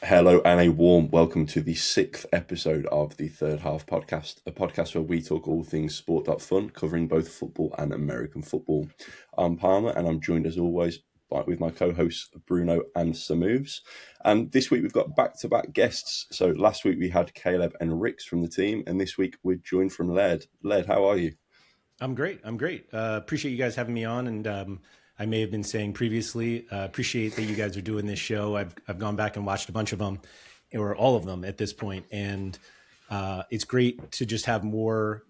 Hello and a warm welcome to the sixth episode of the Third Half Podcast, a podcast where we talk all things Sport.Fun, covering both football and American football. I'm Palmer and I'm joined as always with my co-hosts Bruno and Samooves. And this week we've got back-to-back guests. So last week we had Caleb and Rix from the team, and this week we're joined from Laird. Laird, how are you? I'm great. Appreciate you guys having me on. And I may have been saying previously, appreciate that you guys are doing this show. I've gone back and watched a bunch of them, or all of them at this point, and it's great to just have more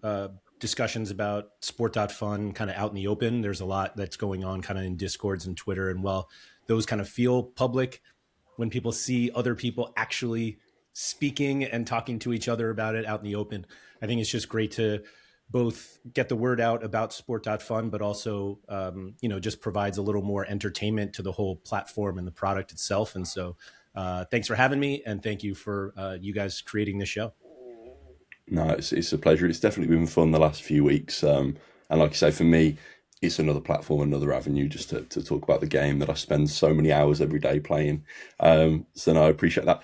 discussions about Sport.Fun kind of out in the open. There's a lot that's going on kind of in Discords and Twitter, and while those kind of feel public, when people see other people actually speaking and talking to each other about it out in the open, I think it's just great to both get the word out about Sport.Fun, but also, just provides a little more entertainment to the whole platform and the product itself. And so thanks for having me, and thank you for you guys creating this show. No, it's a pleasure. It's definitely been fun the last few weeks. And like I say, for me, it's another platform, another avenue just to talk about the game that I spend so many hours every day playing. So no, I appreciate that.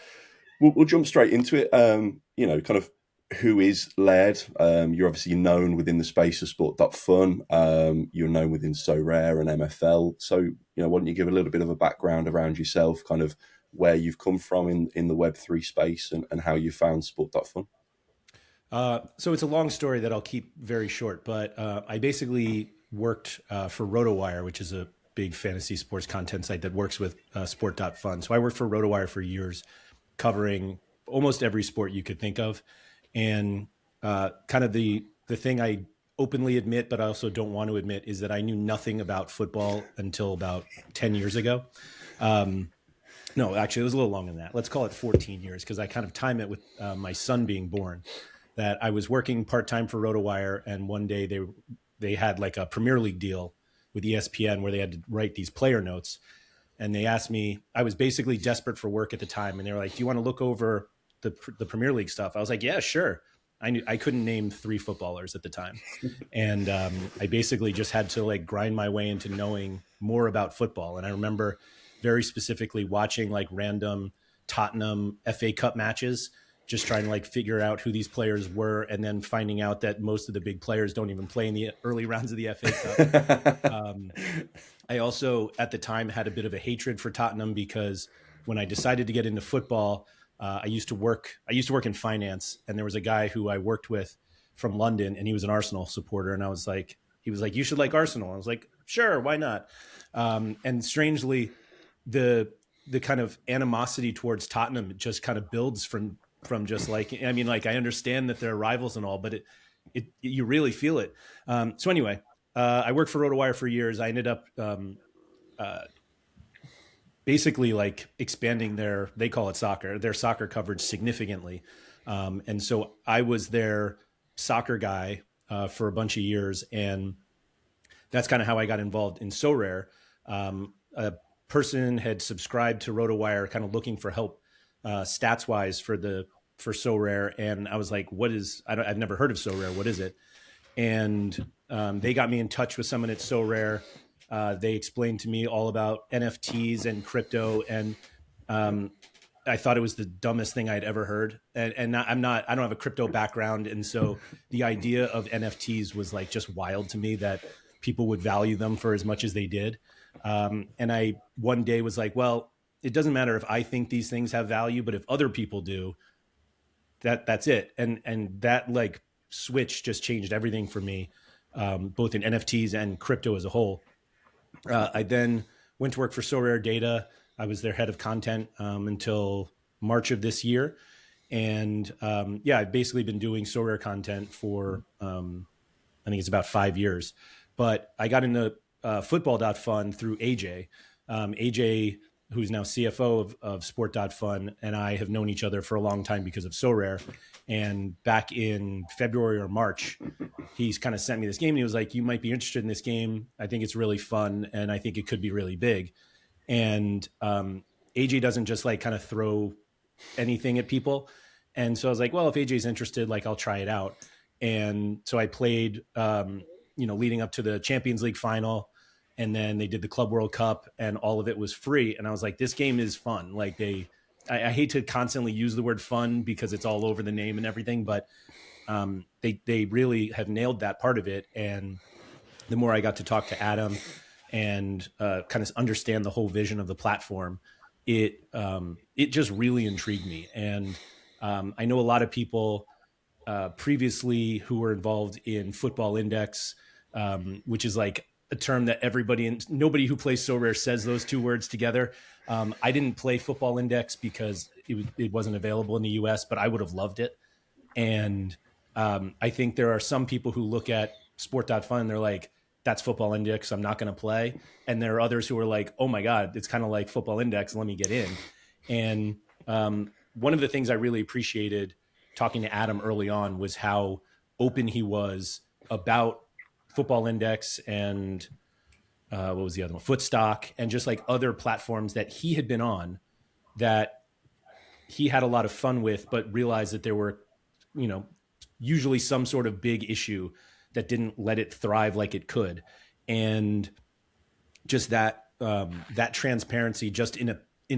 We'll jump straight into it. Kind of who is Laird? You're obviously known within the space of Sport.Fun. You're known within So Rare and MFL. So, why don't you give a little bit of a background around yourself, kind of where you've come from in the Web3 space and how you found Sport.Fun? So it's a long story that I'll keep very short, but I basically worked for RotoWire, which is a big fantasy sports content site that works with Sport.Fun. So I worked for RotoWire for years, covering almost every sport you could think of. And kind of the thing I openly admit, but I also don't want to admit, is that I knew nothing about football until about 10 years ago. No, actually, it was a little longer than that. Let's call it 14 years, because I kind of time it with my son being born. That I was working part-time for RotoWire, and one day they had like a Premier League deal with ESPN where they had to write these player notes. And they asked me, I was basically desperate for work at the time, and they were like, do you want to look over the Premier League stuff? I was like, yeah, sure. I couldn't name three footballers at the time. And I basically just had to like grind my way into knowing more about football. And I remember very specifically watching like random Tottenham FA Cup matches, just trying to like figure out who these players were, and then finding out that most of the big players don't even play in the early rounds of the FA Cup. I also at the time had a bit of a hatred for Tottenham, because when I decided to get into football, I used to work in finance, and there was a guy who I worked with from London, and he was an Arsenal supporter, and he was like, you should like Arsenal. I was like, sure, why not? And strangely, the kind of animosity towards Tottenham just kind of builds from just like, I mean, like I understand that they're rivals and all, but it you really feel it. So anyway, I worked for RotoWire for years. I ended up uh, basically like expanding they call it soccer, their soccer coverage significantly. And so I was their soccer guy for a bunch of years. And that's kind of how I got involved in So Rare. A person had subscribed to RotoWire, kind of looking for help stats wise for So Rare, and I was like, "What is? I've never heard of So Rare. What is it?" And they got me in touch with someone at So Rare. They explained to me all about NFTs and crypto, and um, I thought it was the dumbest thing I'd ever heard. And not, I don't have a crypto background. And so the idea of NFTs was like just wild to me, that people would value them for as much as they did. And I one day was like, well, it doesn't matter if I think these things have value, but if other people do, that's it. And that like switch just changed everything for me, both in NFTs and crypto as a whole. I then went to work for So Rare Data. I was their head of content until March of this year. And yeah, I've basically been doing So Rare content for, I think it's about 5 years. But I got into football.fun through AJ. AJ, who's now CFO of Sport.Fun, and I have known each other for a long time because of So Rare. And back in February or March, he's kind of sent me this game, and he was like, you might be interested in this game. I think it's really fun, and I think it could be really big. And AJ doesn't just like kind of throw anything at people. And so I was like, well, if AJ's interested, like I'll try it out. And so I played, leading up to the Champions League final, and then they did the Club World Cup, and all of it was free. And I was like, this game is fun. Like I hate to constantly use the word fun because it's all over the name and everything, but they really have nailed that part of it. And the more I got to talk to Adam and kind of understand the whole vision of the platform, it just really intrigued me. And I know a lot of people previously who were involved in Football Index, which is like a term that nobody who plays So Rare says those two words together. I didn't play Football Index because it wasn't available in the US, but I would have loved it. And I think there are some people who look at Sport.Fun and they're like, that's Football Index, I'm not going to play. And there are others who are like, oh my God, it's kind of like Football Index, let me get in. And one of the things I really appreciated talking to Adam early on was how open he was about Football Index and what was the other one? Footstock, and just like other platforms that he had been on that he had a lot of fun with, but realized that there were, usually some sort of big issue that didn't let it thrive like it could. And just that transparency, just in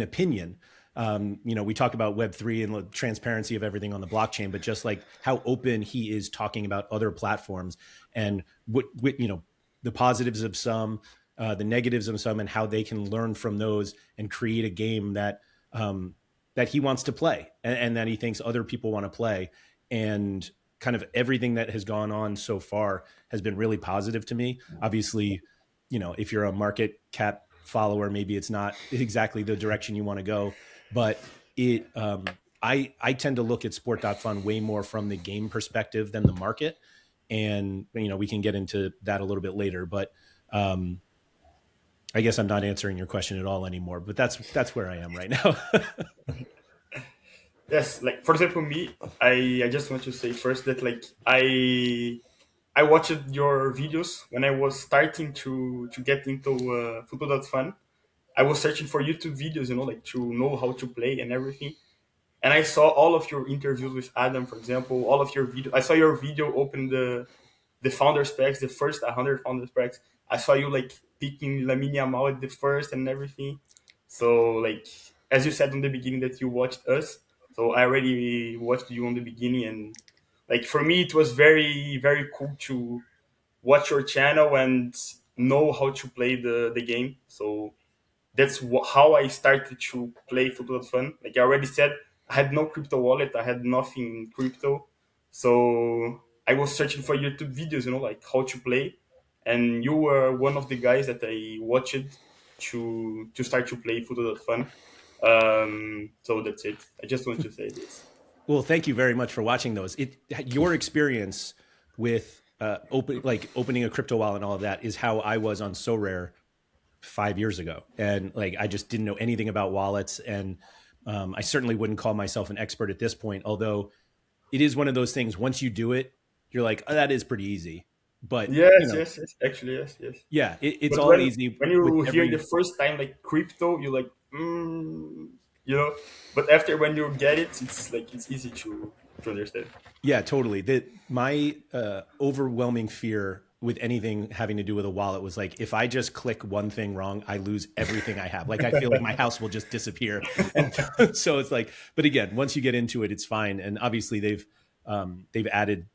opinion. We talk about Web3 and the transparency of everything on the blockchain, but just like how open he is talking about other platforms and what the positives of some, the negatives of some, and how they can learn from those and create a game that that he wants to play and that he thinks other people want to play. And kind of everything that has gone on so far has been really positive to me. Obviously, if you're a market cap follower, maybe it's not exactly the direction you want to go, but I tend to look at Sport.Fun way more from the game perspective than the market. And, we can get into that a little bit later, but I guess I'm not answering your question at all anymore, but that's where I am right now. Yes, like for example, me, I just want to say first that like I watched your videos when I was starting to get into Football.Fun. I was searching for YouTube videos, like to know how to play and everything. And I saw all of your interviews with Adam, for example, all of your video. I saw your video open the founder specs, the first 100 founder specs. I saw you like picking Lamine Yamal at the first and everything. So like as you said in the beginning that you watched us, so I already watched you on the beginning, and like for me it was very very cool to watch your channel and know how to play the game. So that's how I started to play Football.Fun. Like I already said, I had no crypto wallet. I had nothing in crypto. So I was searching for YouTube videos, like how to play. And you were one of the guys that I watched to start to play Football.Fun. So that's it. I just want to say this. Well, thank you very much for watching those. Your experience with opening a crypto wallet and all of that is how I was on So Rare 5 years ago, and like I just didn't know anything about wallets, and I certainly wouldn't call myself an expert at this point. Although it is one of those things. Once you do it, you're like, oh, that is pretty easy. But Yes, yes, yes. Actually, yes, yes. yeah, it's But all easy when with you hear the every. first time like crypto, you're like, you know. But after when you get it, it's like it's easy to understand. Yeah, totally. My overwhelming fear with anything having to do with a wallet was like, if I just click one thing wrong, I lose everything I have. Like, I feel like my house will just disappear. And so it's like, but again, once you get into it, it's fine. And obviously they've added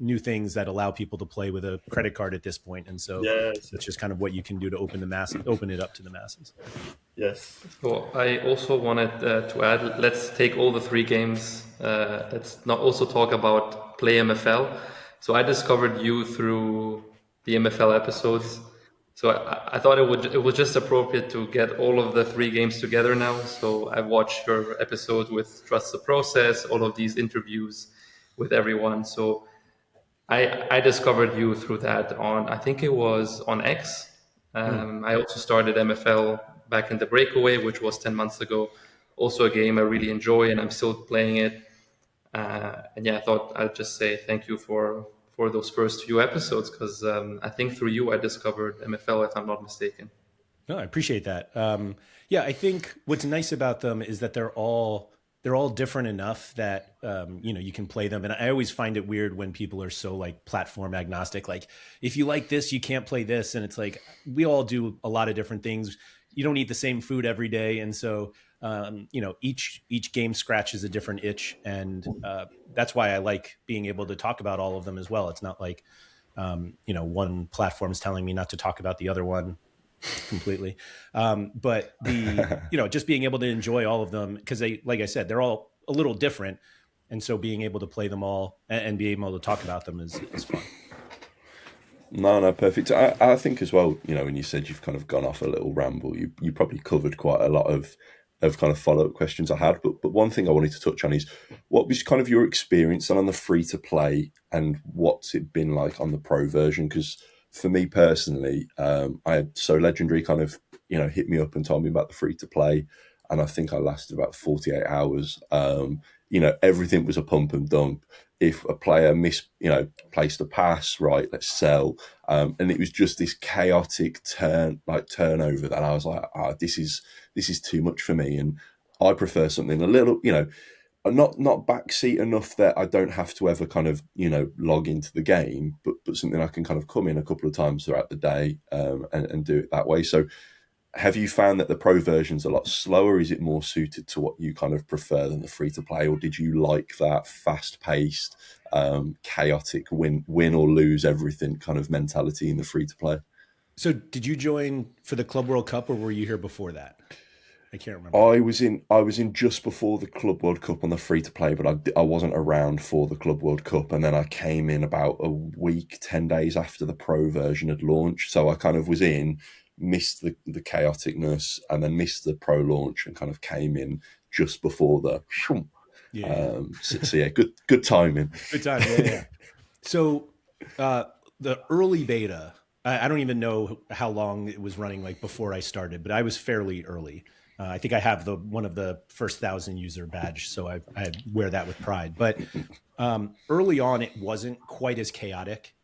new things that allow people to play with a credit card at this point. And so Yes, it's just kind of what you can do to open it up to the masses. yes, So I also wanted to add, let's take all the three games. Let's not also talk about Play MFL. So I discovered you through the MFL episodes. So I thought it was just appropriate to get all of the three games together now. So I watched your episode with Trust the Process, all of these interviews with everyone. So I discovered you through that on, I think it was on X. I also started MFL back in the Breakaway, which was 10 months ago. Also a game I really enjoy and I'm still playing it. And yeah, I thought I'd just say thank you for those first few episodes because I think through you I discovered MFL, if I'm not mistaken. No, I appreciate that. Yeah, I think what's nice about them is that they're all different enough that you can play them. And I always find it weird when people are so like platform agnostic. Like, if you like this, you can't play this. And it's like we all do a lot of different things. you don't eat the same food every day, and so each game scratches a different itch, and that's why I like being able to talk about all of them as well. It's not like one platform's telling me not to talk about the other one completely. But just being able to enjoy all of them, because like I said, they're all a little different. And so being able to play them all and being able to talk about them is fun. No, perfect. I think as well, when you said you've kind of gone off a little ramble, you probably covered quite a lot of kind of follow-up questions I had. But one thing I wanted to touch on is what was kind of your experience on the free-to-play, and what's it been like on the pro version? Because for me personally, I had So Legendary kind of, hit me up and told me about the free-to-play, and I think I lasted about 48 hours. Everything was a pump and dump. If a player placed a pass, right, let's sell. And it was just this chaotic turnover that I was like, this is too much for me. And I prefer something a little, not backseat enough that I don't have to ever kind of, log into the game, but something I can kind of come in a couple of times throughout the day, and do it that way. So have you found that the pro version's a lot slower? Is it more suited to what you kind of prefer than the free to play, or did you like that fast paced, chaotic win or lose everything kind of mentality in the free to play? So did you join for the Club World Cup, or were you here before that? I can't remember. I was in just before the Club World Cup on the free to play, but I wasn't around for the Club World Cup, and then I came in about a week, 10 days after the pro version had launched. So I kind of was in, missed the chaoticness, and then missed the pro launch, and kind of came in just before the so yeah, good timing. Good time. Yeah. So the early beta, I don't even know how long it was running, like before I started, but I was fairly early. I think I have one of the first 1,000 user badge, so I wear that with pride. But early on, it wasn't quite as chaotic.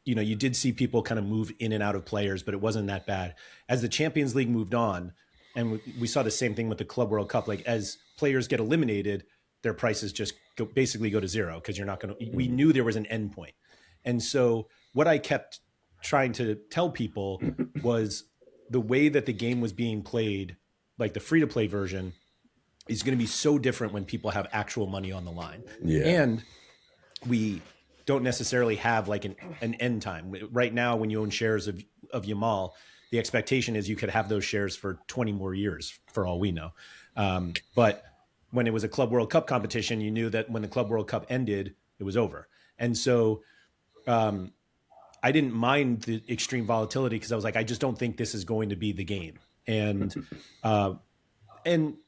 You did see people kind of move in and out of players, but it wasn't that bad. As the Champions League moved on, and we saw the same thing with the Club World Cup, like as players get eliminated, their prices just basically go to zero, because you're not going to, we knew there was an end point. And so what I kept trying to tell people was the way that the game was being played, like the free-to-play version, is going to be so different when people have actual money on the line. Yeah. And we don't necessarily have like an end time. Right now, when you own shares of Yamal, the expectation is you could have those shares for 20 more years, for all we know. But when it was a Club World Cup competition, you knew that when the Club World Cup ended, it was over. And so I didn't mind the extreme volatility, because I was like, I just don't think this is going to be the game. And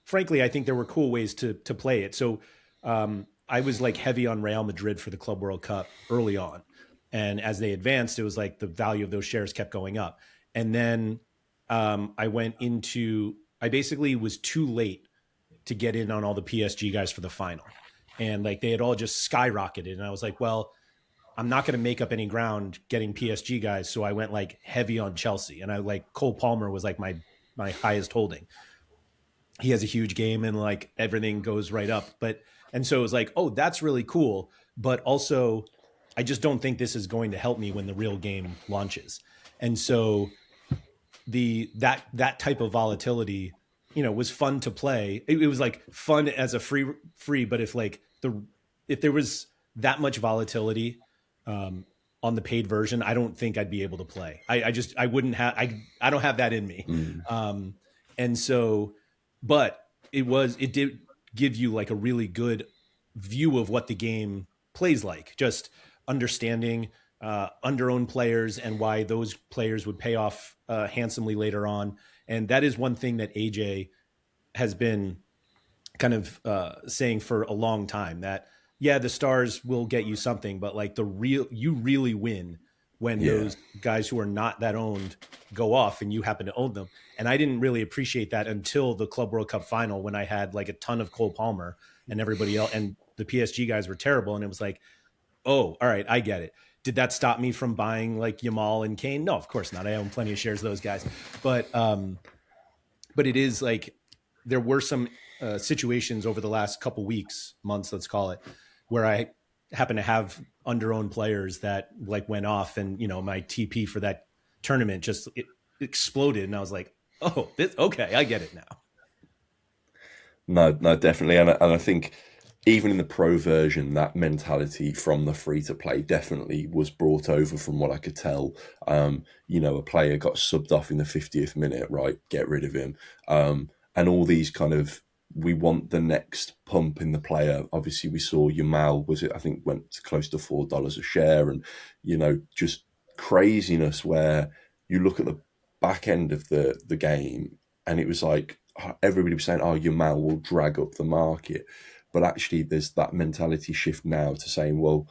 frankly, I think there were cool ways to play it. So I was like heavy on Real Madrid for the Club World Cup early on. And as they advanced, it was like the value of those shares kept going up. And then I basically was too late to get in on all the PSG guys for the final. And like they had all just skyrocketed. And I was like, well, I'm not going to make up any ground getting PSG guys. So I went like heavy on Chelsea. And I like Cole Palmer was like my highest holding. He has a huge game and like everything goes right up. And so it was like, oh, that's really cool. But also, I just don't think this is going to help me when the real game launches. And so that type of volatility, was fun to play. It was like fun as a free, but if there was that much volatility on the paid version, I don't think I'd be able to play. I wouldn't have, I don't have that in me. And so, but it did give you like a really good view of what the game plays like, just understanding under-owned players and why those players would pay off handsomely later on. And that is one thing that AJ has been kind of saying for a long time, that, yeah, the stars will get you something, but like you really win when those guys who are not that owned go off and you happen to own them. And I didn't really appreciate that until the Club World Cup final, when I had like a ton of Cole Palmer and everybody else, and the PSG guys were terrible. And it was like, oh, all right, I get it. Did that stop me from buying like Yamal and Kane? No, of course not. I own plenty of shares of those guys. But it is like, there were some situations over the last couple weeks, months, let's call it, where I happen to have under-owned players that like went off, and my TP for that tournament just it exploded, and I was like, Oh, okay, I get it now. No, no, definitely, and I think even in the pro version, that mentality from the free to play definitely was brought over. From what I could tell, a player got subbed off in the 50th minute, right? Get rid of him, and all these kind of we want the next pump in the player. Obviously, we saw Yamal was it? I think went close to $4 a share, and just craziness where you look at the back end of the game, and it was like everybody was saying, "Oh, Yamal will drag up the market," but actually, there's that mentality shift now to saying, "Well,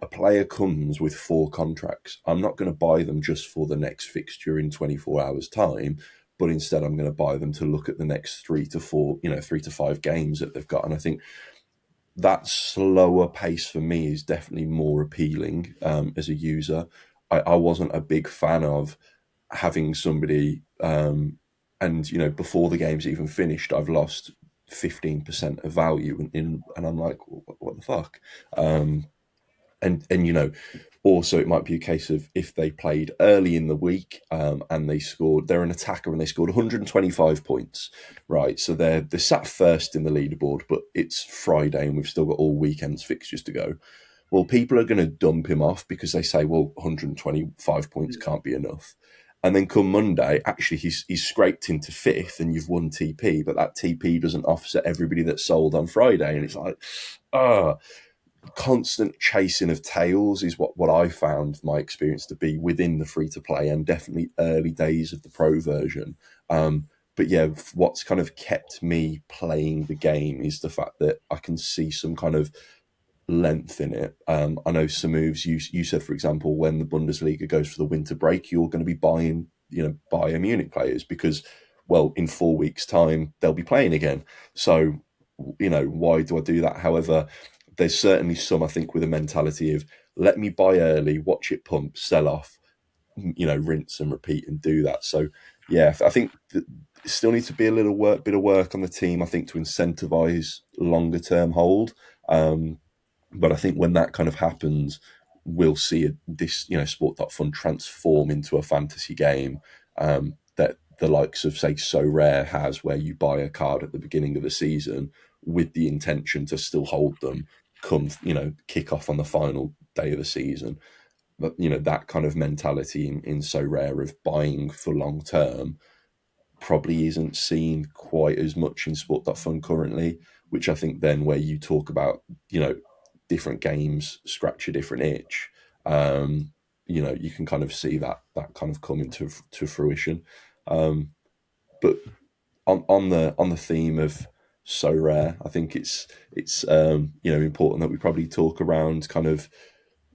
a player comes with 4 contracts. I'm not going to buy them just for the next fixture in 24 hours' time, but instead, I'm going to buy them to look at the next 3 to 4, 3 to 5 games that they've got." And I think that slower pace for me is definitely more appealing as a user. I wasn't a big fan of having somebody and before the game's even finished, I've lost 15% of value and I'm like, what the fuck? And also it might be a case of if they played early in the week and they're an attacker and they scored 125 points, right? So they're sat first in the leaderboard, but it's Friday and we've still got all weekend's fixtures to go. Well, people are going to dump him off because they say, well, 125 points can't be enough. And then come Monday, actually, he's scraped into fifth and you've won TP, but that TP doesn't offset everybody that's sold on Friday. And it's like, constant chasing of tails is what I found my experience to be within the free to play and definitely early days of the pro version. But yeah, what's kind of kept me playing the game is the fact that I can see some kind of length in it. I know Samooves, you said, for example, when the Bundesliga goes for the winter break, you're going to be buying, Bayern Munich players because, well, in 4 weeks' time, they'll be playing again. So, why do I do that? However, there's certainly some, I think, with a mentality of let me buy early, watch it pump, sell off, rinse and repeat and do that. So, yeah, I think still needs to be a bit of work on the team, I think, to incentivize longer term hold. But I think when that kind of happens, we'll see this, Sport.Fun transform into a fantasy game that the likes of, say, So Rare has, where you buy a card at the beginning of the season with the intention to still hold them come, kick off on the final day of the season. But, that kind of mentality in So Rare of buying for long term probably isn't seen quite as much in Sport.Fun currently, which I think then where you talk about, different games scratch a different itch, you can kind of see that kind of come into to fruition. But on the theme of So Rare, I think it's important that we probably talk around kind of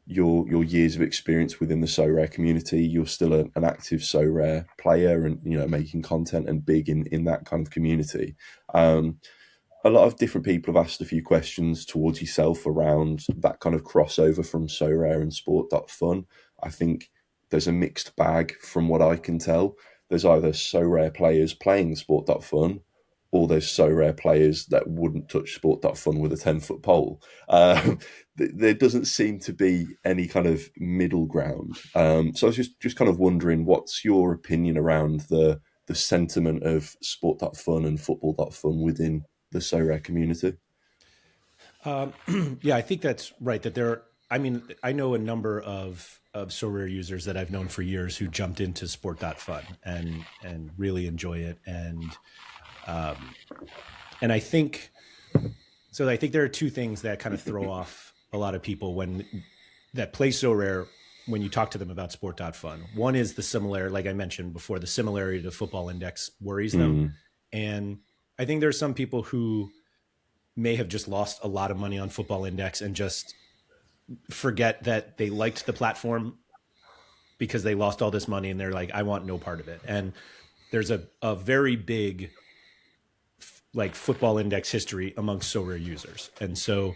your years of experience within the So Rare community. You're still an active So Rare player, and making content and big in that kind of community. A lot of different people have asked a few questions towards yourself around that kind of crossover from So Rare and Sport.Fun. I think there's a mixed bag from what I can tell. There's either So Rare players playing Sport.Fun, or there's So Rare players that wouldn't touch Sport.Fun with a 10-foot pole. There doesn't seem to be any kind of middle ground. So I was just kind of wondering, what's your opinion around the sentiment of Sport.Fun and Football.Fun within the So Rare community? Yeah, I think that's right. I mean, I know a number of So Rare users that I've known for years who jumped into Sport.Fun and really enjoy it. And I think so. I think there are two things that kind of throw off a lot of people that play So Rare when you talk to them about Sport.Fun. One is the similar, like I mentioned before, the similarity to Football Index worries them. And I think there's some people who may have just lost a lot of money on Football Index and just forget that they liked the platform because they lost all this money and they're like, I want no part of it. And there's a very big like Football Index history amongst So Rare users. And so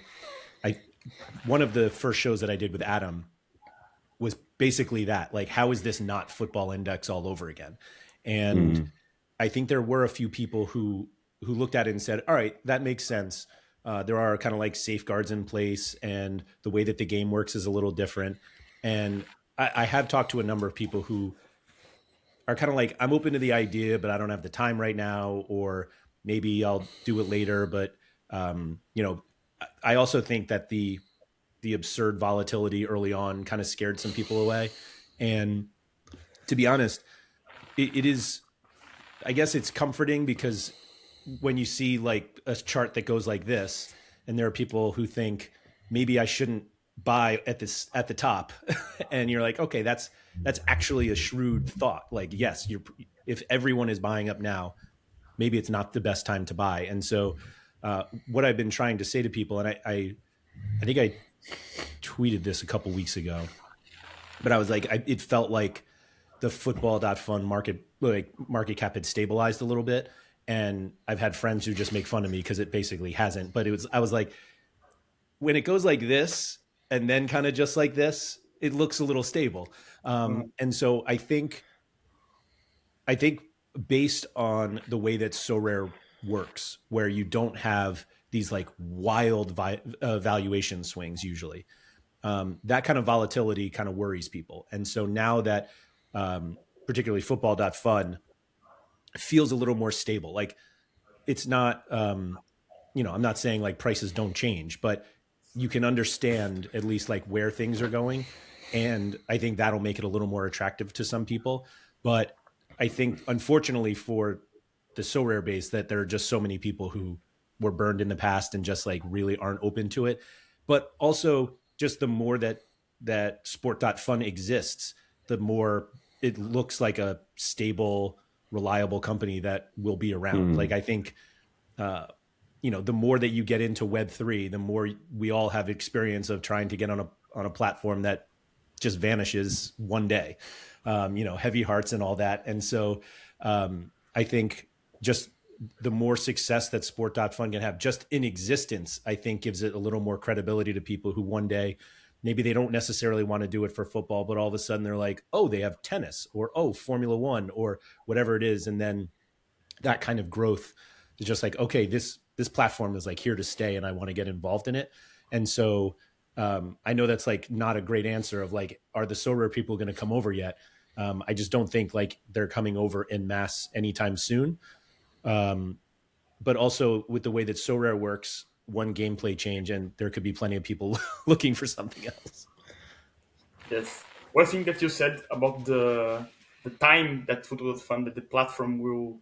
I one of the first shows that I did with Adam was basically that, like, how is this not Football Index all over again? And I think there were a few people who looked at it and said, all right, that makes sense. There are kind of like safeguards in place and the way that the game works is a little different. And I have talked to a number of people who are kind of like, I'm open to the idea, but I don't have the time right now, or maybe I'll do it later. But you know, I also think that the absurd volatility early on kind of scared some people away. And to be honest, it is, I guess it's comforting because when you see like a chart that goes like this, and there are people who think maybe I shouldn't buy at this at the top, and you're like, okay, that's actually a shrewd thought. Like, yes, you're if everyone is buying up now, maybe it's not the best time to buy. And so, what I've been trying to say to people, and I think I tweeted this a couple weeks ago, but I was like, it felt like the football.fun market cap had stabilized a little bit. And I've had friends who just make fun of me because it basically hasn't. But I was like, when it goes like this and then kind of just like this, it looks a little stable. And so I think based on the way that So Rare works, where you don't have these like wild valuation swings usually, that kind of volatility kind of worries people. And so now that particularly football.fun feels a little more stable, like it's not, you know, I'm not saying like prices don't change, but you can understand at least like where things are going. And I think that'll make it a little more attractive to some people. But I think unfortunately for the So Rare base, that there are just so many people who were burned in the past and just like really aren't open to it. But also just the more that sport.fun exists, the more it looks like a stable, reliable company that will be around. Like I think uh, you know, the more that you get into Web3, the more we all have experience of trying to get on a platform that just vanishes one day. You know, heavy hearts and all that. And so I think just the more success that sport.fun can have just in existence, I think gives it a little more credibility to people who one day maybe they don't necessarily want to do it for football, but all of a sudden they're like, oh, they have tennis, or oh, Formula One, or whatever it is. And then that kind of growth is just like, okay, this platform is like here to stay and I want to get involved in it. And so I know that's like not a great answer of like, are the So Rare people going to come over yet? I just don't think like they're coming over in mass anytime soon. Um, but also with the way that So Rare works, one gameplay change and there could be plenty of people looking for something else. Yes. One thing that you said about the time that Football.Fun, that the platform will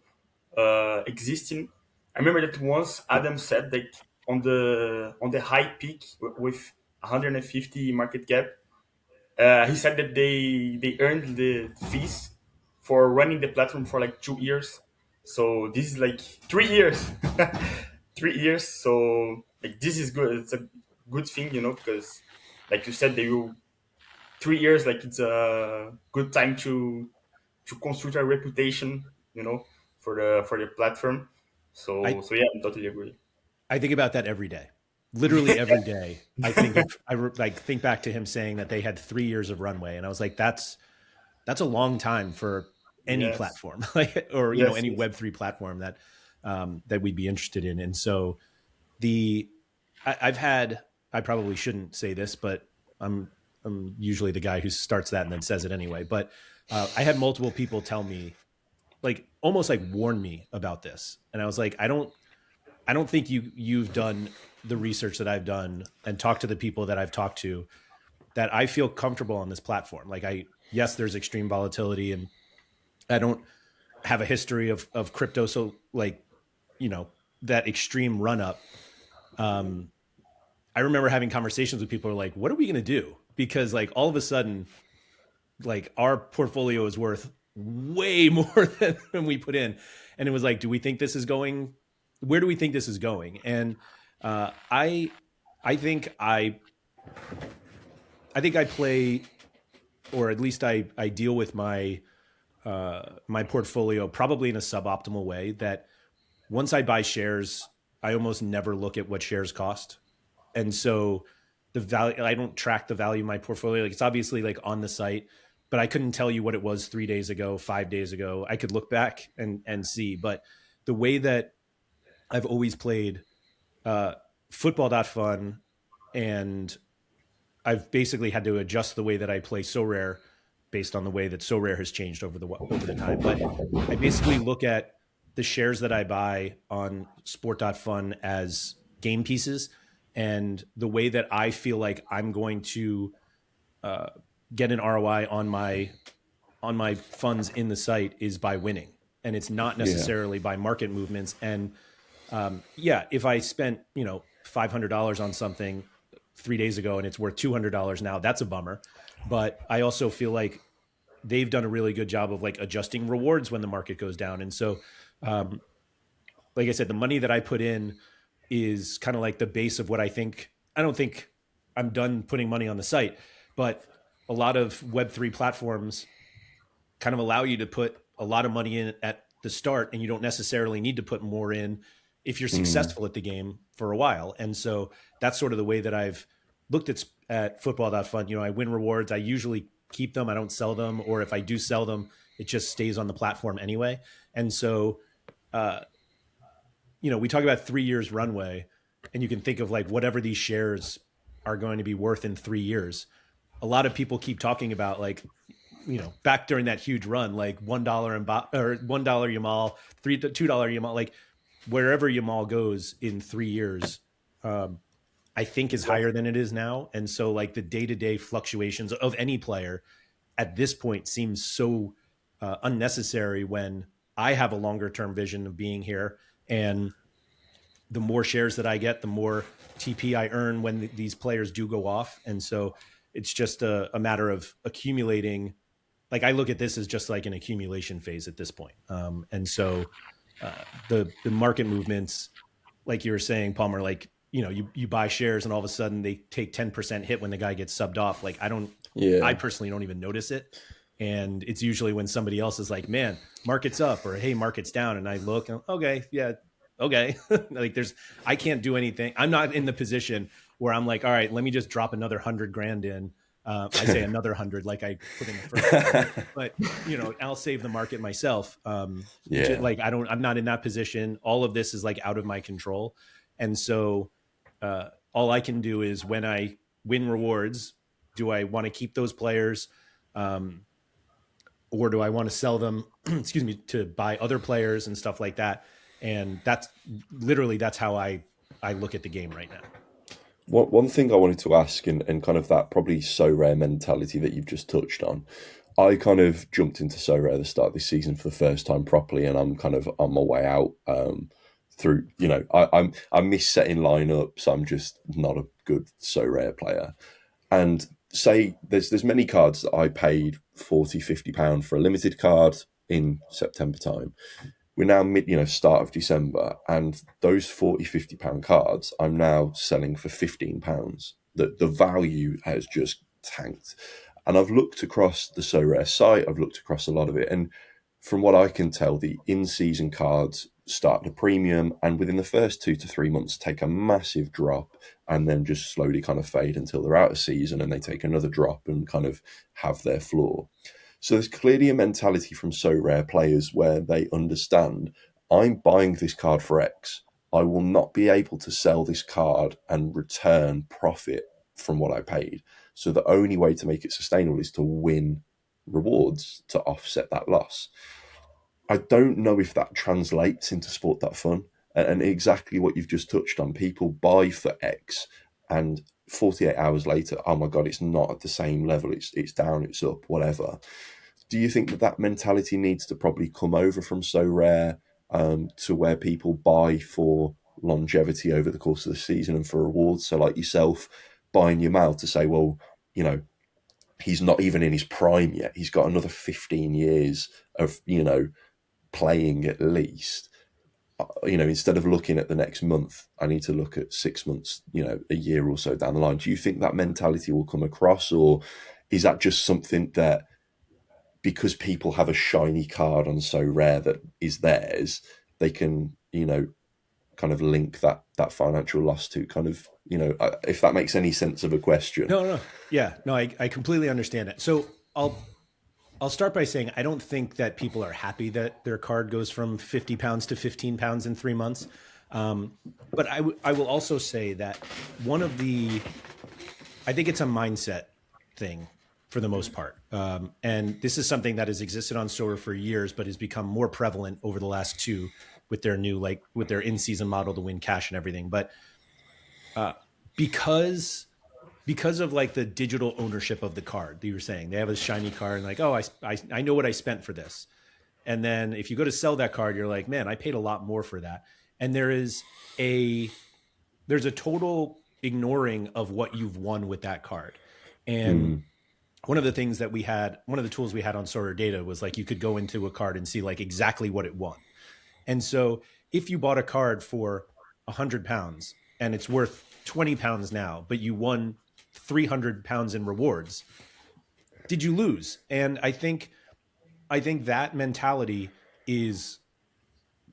exist in. I remember that once Adam said that on the high peak with 150 market cap, he said that they earned the fees for running the platform for like 2 years. So this is like 3 years, 3 years. So like this is good. It's a good thing, you know, because like you said, they will 3 years. Like it's a good time to construct a reputation, you know, for the platform. I, So yeah, I totally agree. I think about that every day. Literally every day. I think of like think back to him saying that they had 3 years of runway, and I was like, that's a long time for any Yes, platform, like, or you know, yes, any yes. Web3 platform that that we'd be interested in. And so the I've had, I probably shouldn't say this, but I'm I'm usually the guy who starts that and then says it anyway. But I had multiple people tell me, like almost like warn me about this, and I was like, I don't think you've done the research that I've done and talked to the people that I've talked to, that I feel comfortable on this platform. Like yes, there's extreme volatility, and I don't have a history of crypto. So like, you know, that extreme run up. Um, I remember having conversations with people who are like, what are we going to do? Because like all of a sudden, like our portfolio is worth way more than we put in. And it was like, do we think this is going, where do we think this is going? And uh, I, I think I think I play, or at least I deal with my portfolio probably in a suboptimal way, that once I buy shares, I almost never look at what shares cost. And so the value, I don't track the value of my portfolio. Like it's obviously like on the site, but I couldn't tell you what it was 3 days ago, 5 days ago. I could look back and see, but the way that I've always played uh, football.fun, and I've basically had to adjust the way that I play So Rare based on the way that So Rare has changed over the time. But I basically look at the shares that I buy on Sport.Fun as game pieces, and the way that I feel like I'm going to get an ROI on my funds in the site is by winning, and it's not Yeah. necessarily by market movements. And yeah, if I spent $500 on something 3 days ago and it's worth $200 now, that's a bummer. But I also feel like they've done a really good job of like adjusting rewards when the market goes down. And so, like I said, the money that I put in is kind of like the base of what I think. I don't think I'm done putting money on the site, but a lot of Web3 platforms kind of allow you to put a lot of money in at the start, and you don't necessarily need to put more in if you're successful at the game for a while. And so that's sort of the way that I've looked at Football.Fun. You know, I win rewards. I usually keep them. I don't sell them, or if I do sell them, it just stays on the platform anyway. And so, you know, we talk about 3 years runway, and you can think of like whatever these shares are going to be worth in 3 years. A lot of people keep talking about like, you know, back during that huge run, like $1 or $1 Yamal, $2 Yamal, like wherever Yamal goes in 3 years, I think is higher than it is now. And so like the day-to-day fluctuations of any player at this point seems so unnecessary when I have a longer term vision of being here. And the more shares that I get, the more TP I earn when these players do go off. And so it's just a matter of accumulating. Like I look at this as just like an accumulation phase at this point. And so the market movements, like you were saying, Palmer, like, you know, you buy shares and all of a sudden they take 10% hit when the guy gets subbed off. Like I personally don't even notice it. And it's usually when somebody else is like, man, market's up, or hey, market's down. And I look and okay, yeah, okay. Like I can't do anything. I'm not in the position where I'm like, all right, let me just drop another 100 grand in. I say another 100, like I put in the first one. But you know, I'll save the market myself. Like I'm not in that position. All of this is like out of my control. And so all I can do is when I win rewards, do I want to keep those players? Or do I want to sell them, excuse me, to buy other players and stuff like that? And that's how I look at the game right now. One thing I wanted to ask, and kind of that probably So Rare mentality that you've just touched on, I kind of jumped into So Rare at the start of this season for the first time properly, and I'm kind of on my way out through, you know, I miss setting lineups. I'm just not a good So Rare player. And say there's many cards that I paid £40-50 for a limited card in September time. We're now start of December, and those £40-50 cards I'm now selling for £15. The value has just tanked. And I've looked across the So Rare site, I've looked across a lot of it, and from what I can tell, the in-season cards start at a premium, and within the first 2 to 3 months take a massive drop, and then just slowly kind of fade until they're out of season, and they take another drop and kind of have their floor. So there's clearly a mentality from So Rare players where they understand, I'm buying this card for X. I will not be able to sell this card and return profit from what I paid. So the only way to make it sustainable is to win rewards to offset that loss. I don't know if that translates into Sport.Fun, and exactly what you've just touched on. People buy for X, and 48 hours later, oh my God, it's not at the same level. It's down, it's up, whatever. Do you think that mentality needs to probably come over from So Rare to where people buy for longevity over the course of the season and for rewards? So like yourself, buying your mail to say, well, you know, he's not even in his prime yet. He's got another 15 years of, you know, playing at least. You know, instead of looking at the next month, I need to look at 6 months, you know, a year or so down the line. Do you think that mentality will come across, or is that just something that because people have a shiny card on So Rare that is theirs, they can, you know, kind of link that financial loss to kind of, you know, if that makes any sense of a question? No. Yeah, no, I completely understand it. So I'll start by saying I don't think that people are happy that their card goes from £50 to £15 in 3 months. But I will also say that I think it's a mindset thing. for the most part. And this is something that has existed on Sora for years, but has become more prevalent over the last two with their new, like with their in-season model to win cash and everything. But uh, because of like the digital ownership of the card that you were saying, they have a shiny card and like, oh, I know what I spent for this. And then if you go to sell that card, you're like, man, I paid a lot more for that. And there's a total ignoring of what you've won with that card. And Mm. one of the things that we had, one of the tools we had on Sorter Data was like you could go into a card and see like exactly what it won. And so if you bought a card for £100 and it's worth £20 now, but you won £300 in rewards, did you lose? And I think that mentality is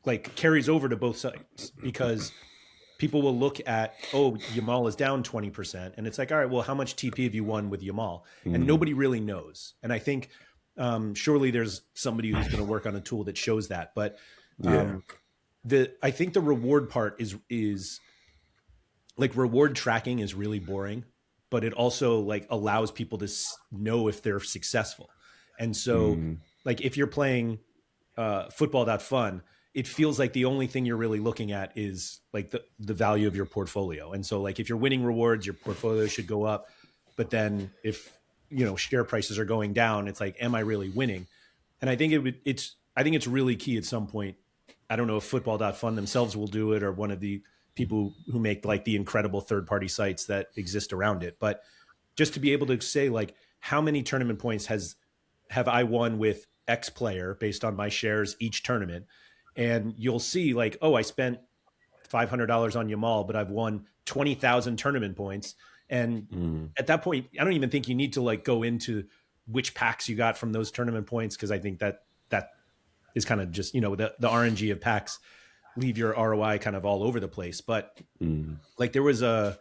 like carries over to both sides because people will look at, oh, Yamal is down 20%. And it's like, all right, well, how much TP have you won with Yamal? And Mm. nobody really knows. And I think surely there's somebody who's going to work on a tool that shows that. But Yeah. I think the reward part is like reward tracking is really boring, but it also like allows people to know if they're successful. And so Mm. like if you're playing Football.Fun, it feels like the only thing you're really looking at is like the value of your portfolio. And so like if you're winning rewards, your portfolio should go up. But then if share prices are going down, it's like, am I really winning? And I think I think it's really key at some point. I don't know if Football.Fun themselves will do it or one of the people who make like the incredible third party sites that exist around it. But just to be able to say like how many tournament points have I won with X player based on my shares each tournament, and you'll see like, oh, I spent $500 on Yamal, but I've won 20,000 tournament points. And Mm. at that point, I don't even think you need to like go into which packs you got from those tournament points because I think that is kind of just the RNG of packs leave your ROI kind of all over the place. But Mm. like there was I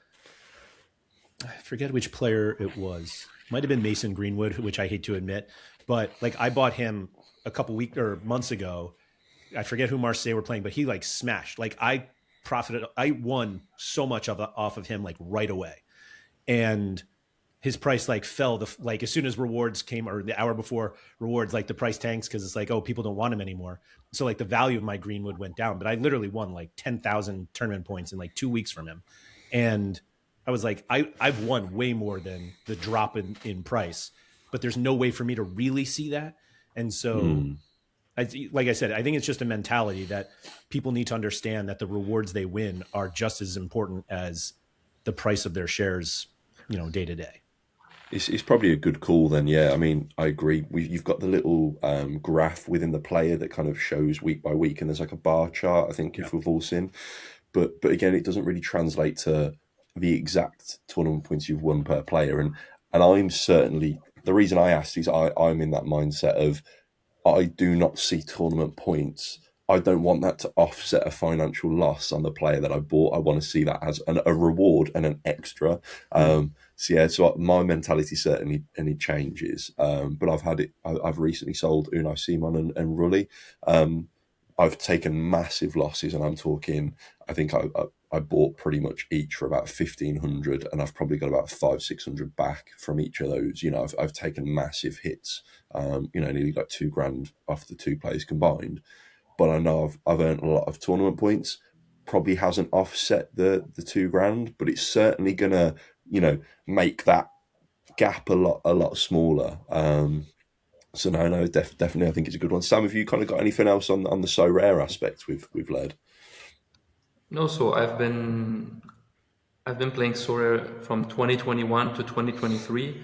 forget which player it was. Might have been Mason Greenwood, which I hate to admit, but like I bought him a couple weeks or months ago. I forget who Marseille were playing, but he like smashed. Like I won so much off of him like right away, and his price like fell like as soon as rewards came or the hour before rewards, like the price tanks because it's like, oh, people don't want him anymore. So like the value of my Greenwood went down, but I literally won like 10,000 tournament points in like 2 weeks from him, and I was like, I've won way more than the drop in price, but there's no way for me to really see that, and so Mm. like I said, I think it's just a mentality that people need to understand that the rewards they win are just as important as the price of their shares, day to day. It's probably a good call then. Yeah, I mean, I agree. You've got the little graph within the player that kind of shows week by week, and there's like a bar chart. I think Yeah. if we've all seen, but again, it doesn't really translate to the exact tournament points you've won per player. And I'm certainly the reason I asked is I'm in that mindset of I do not see tournament points. I don't want that to offset a financial loss on the player that I bought. I want to see that as a reward and an extra. Mm. So yeah, so my mentality certainly any changes. But I've had it. I've recently sold Unai Simon and Rulli. Um, I've taken massive losses, and I'm talking. I think I bought pretty much each for about 1,500, and I've probably got about 500-600 back from each of those. I've taken massive hits. Nearly like £2,000 off the two players combined. But I know I've earned a lot of tournament points. Probably hasn't offset the £2,000, but it's certainly gonna make that gap a lot smaller. So no, definitely, I think it's a good one. Sam, have you kind of got anything else on the so rare aspect with Laird? No, so I've been playing Sora from 2021 to 2023,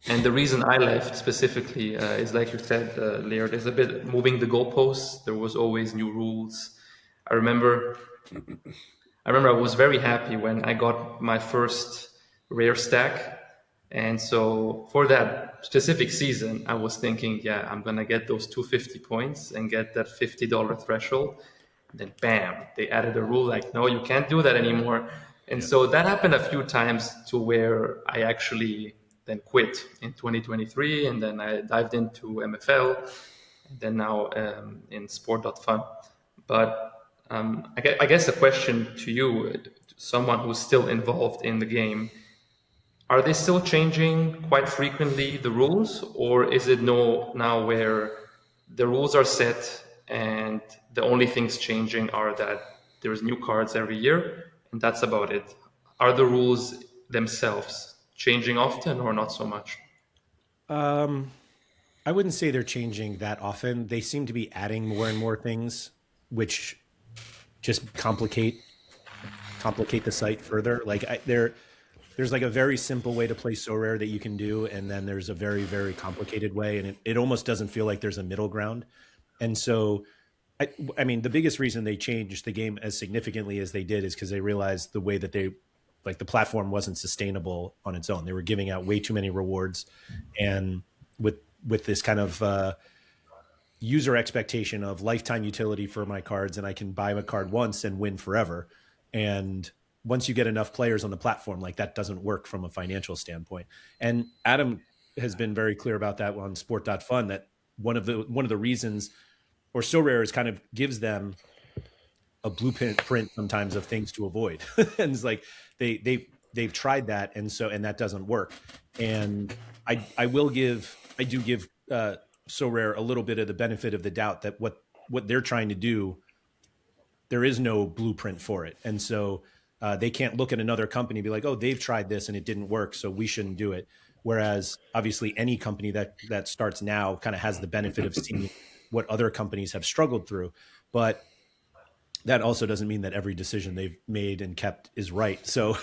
and the reason I left specifically is like you said, Laird, is a bit moving the goalposts. There was always new rules. I remember I remember I was very happy when I got my first rare stack. And so for that specific season, I was thinking, yeah, I'm going to get those 250 points and get that $50 threshold. And then bam, they added a rule like, no, you can't do that anymore. And Yeah. so that happened a few times to where I actually then quit in 2023. And then I dived into MFL and then now in Sport.Fun. But I guess the question to you, someone who's still involved in the game, Are they still changing quite frequently the rules, or is it no now where the rules are set and the only things changing are that there's new cards every year and that's about it? Are the rules themselves changing often or not so much? I wouldn't say they're changing that often. They seem to be adding more and more things, which just complicate the site further. Like there's like a very simple way to play so rare that you can do, and then there's a very very complicated way, and it almost doesn't feel like there's a middle ground. And so I mean, the biggest reason they changed the game as significantly as they did is because they realized the way that they like the platform wasn't sustainable on its own. They were giving out way too many rewards, and with this kind of user expectation of lifetime utility for my cards, and I can buy a card once and win forever. And once you get enough players on the platform, like that doesn't work from a financial standpoint. And Adam has been very clear about that on Sport.Fun, that one of the reasons, or So Rare is kind of gives them a blueprint sometimes of things to avoid. And it's like they've tried that, and that doesn't work. And I do give So Rare a little bit of the benefit of the doubt that what they're trying to do, there is no blueprint for it. And so they can't look at another company and be like, oh, they've tried this and it didn't work, so we shouldn't do it. Whereas obviously any company that starts now kind of has the benefit of seeing what other companies have struggled through. But that also doesn't mean that every decision they've made and kept is right. So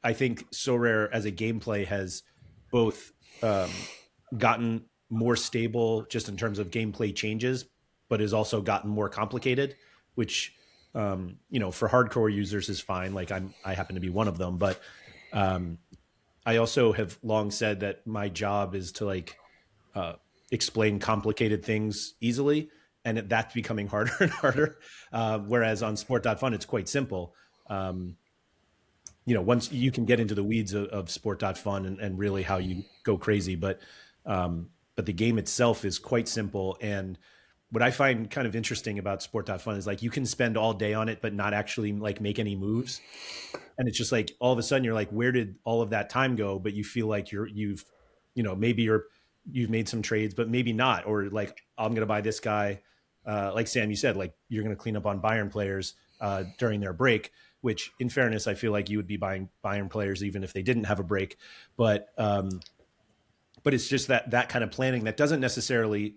I think So Rare as a gameplay has both gotten more stable just in terms of gameplay changes, but has also gotten more complicated, which for hardcore users is fine. Like I happen to be one of them, but I also have long said that my job is to explain complicated things easily, and that's becoming harder and harder. Whereas on Sport.Fun, it's quite simple. Once you can get into the weeds of Sport.Fun and really how you go crazy, but the game itself is quite simple. And what I find kind of interesting about Sport.Fun is like you can spend all day on it, but not actually like make any moves. And it's just like all of a sudden you're like, where did all of that time go? But you feel like you've made some trades, but maybe not. Or like, I'm going to buy this guy. Like Sam, you said, like you're going to clean up on Bayern players during their break, which in fairness, I feel like you would be buying Bayern players even if they didn't have a break. But it's just that kind of planning that doesn't necessarily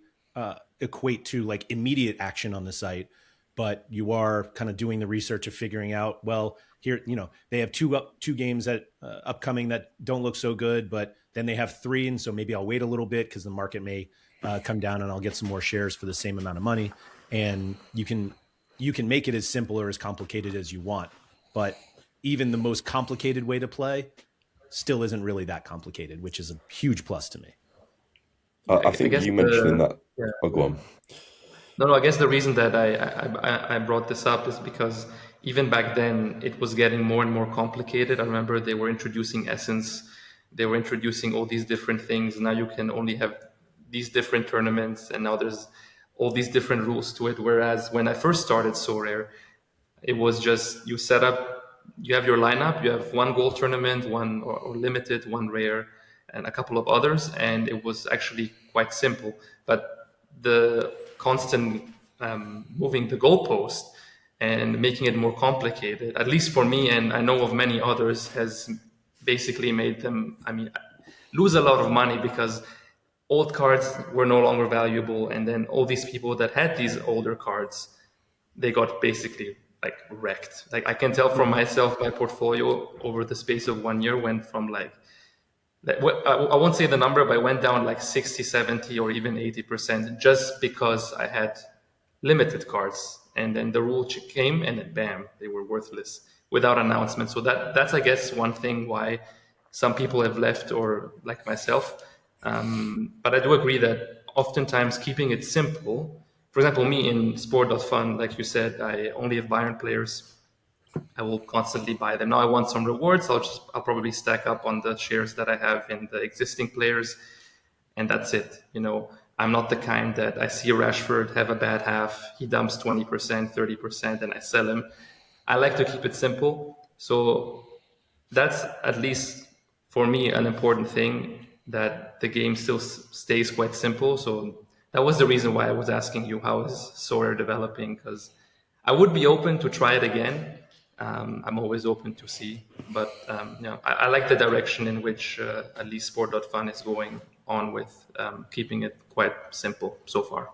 equate to like immediate action on the site, but you are kind of doing the research of figuring out, well, here, they have two games that upcoming that don't look so good, but then they have three. And so maybe I'll wait a little bit because the market may come down and I'll get some more shares for the same amount of money. And you can make it as simple or as complicated as you want. But even the most complicated way to play still isn't really that complicated, which is a huge plus to me. I I think guess you mentioning that. yeah. Oh, go on. No, I guess the reason that I brought this up is because even back then it was getting more and more complicated. I remember they were introducing Essence, they were introducing all these different things. Now you can only have these different tournaments, and now there's all these different rules to it. Whereas when I first started So Rare, it was just you set up, you have your lineup, you have one gold tournament, one or limited, one rare, and a couple of others, and it was actually quite simple. But the constant moving the goalpost and making it more complicated, at least for me, and I know of many others, has basically made them, lose a lot of money because old cards were no longer valuable, and then all these people that had these older cards, they got basically like wrecked. Like I can tell from myself, my portfolio over the space of 1 year went from I won't say the number, but I went down like 60, 70, or even 80% just because I had limited cards. And then the rule came and then bam, they were worthless without announcement. So that's, I guess, one thing why some people have left, or like myself. But I do agree that oftentimes keeping it simple, for example, me in Sport.Fun, like you said, I only have Bayern players. I will constantly buy them. Now I want some rewards. I'll probably stack up on the shares that I have in the existing players, and that's it. I'm not the kind that I see Rashford have a bad half, he dumps 20%, 30%, and I sell him. I like to keep it simple. So that's at least for me an important thing, that the game still stays quite simple. So that was the reason why I was asking you how is Sawyer developing, because I would be open to try it again. I'm always open to see, but I like the direction in which at least Sport.Fun is going on with, keeping it quite simple so far.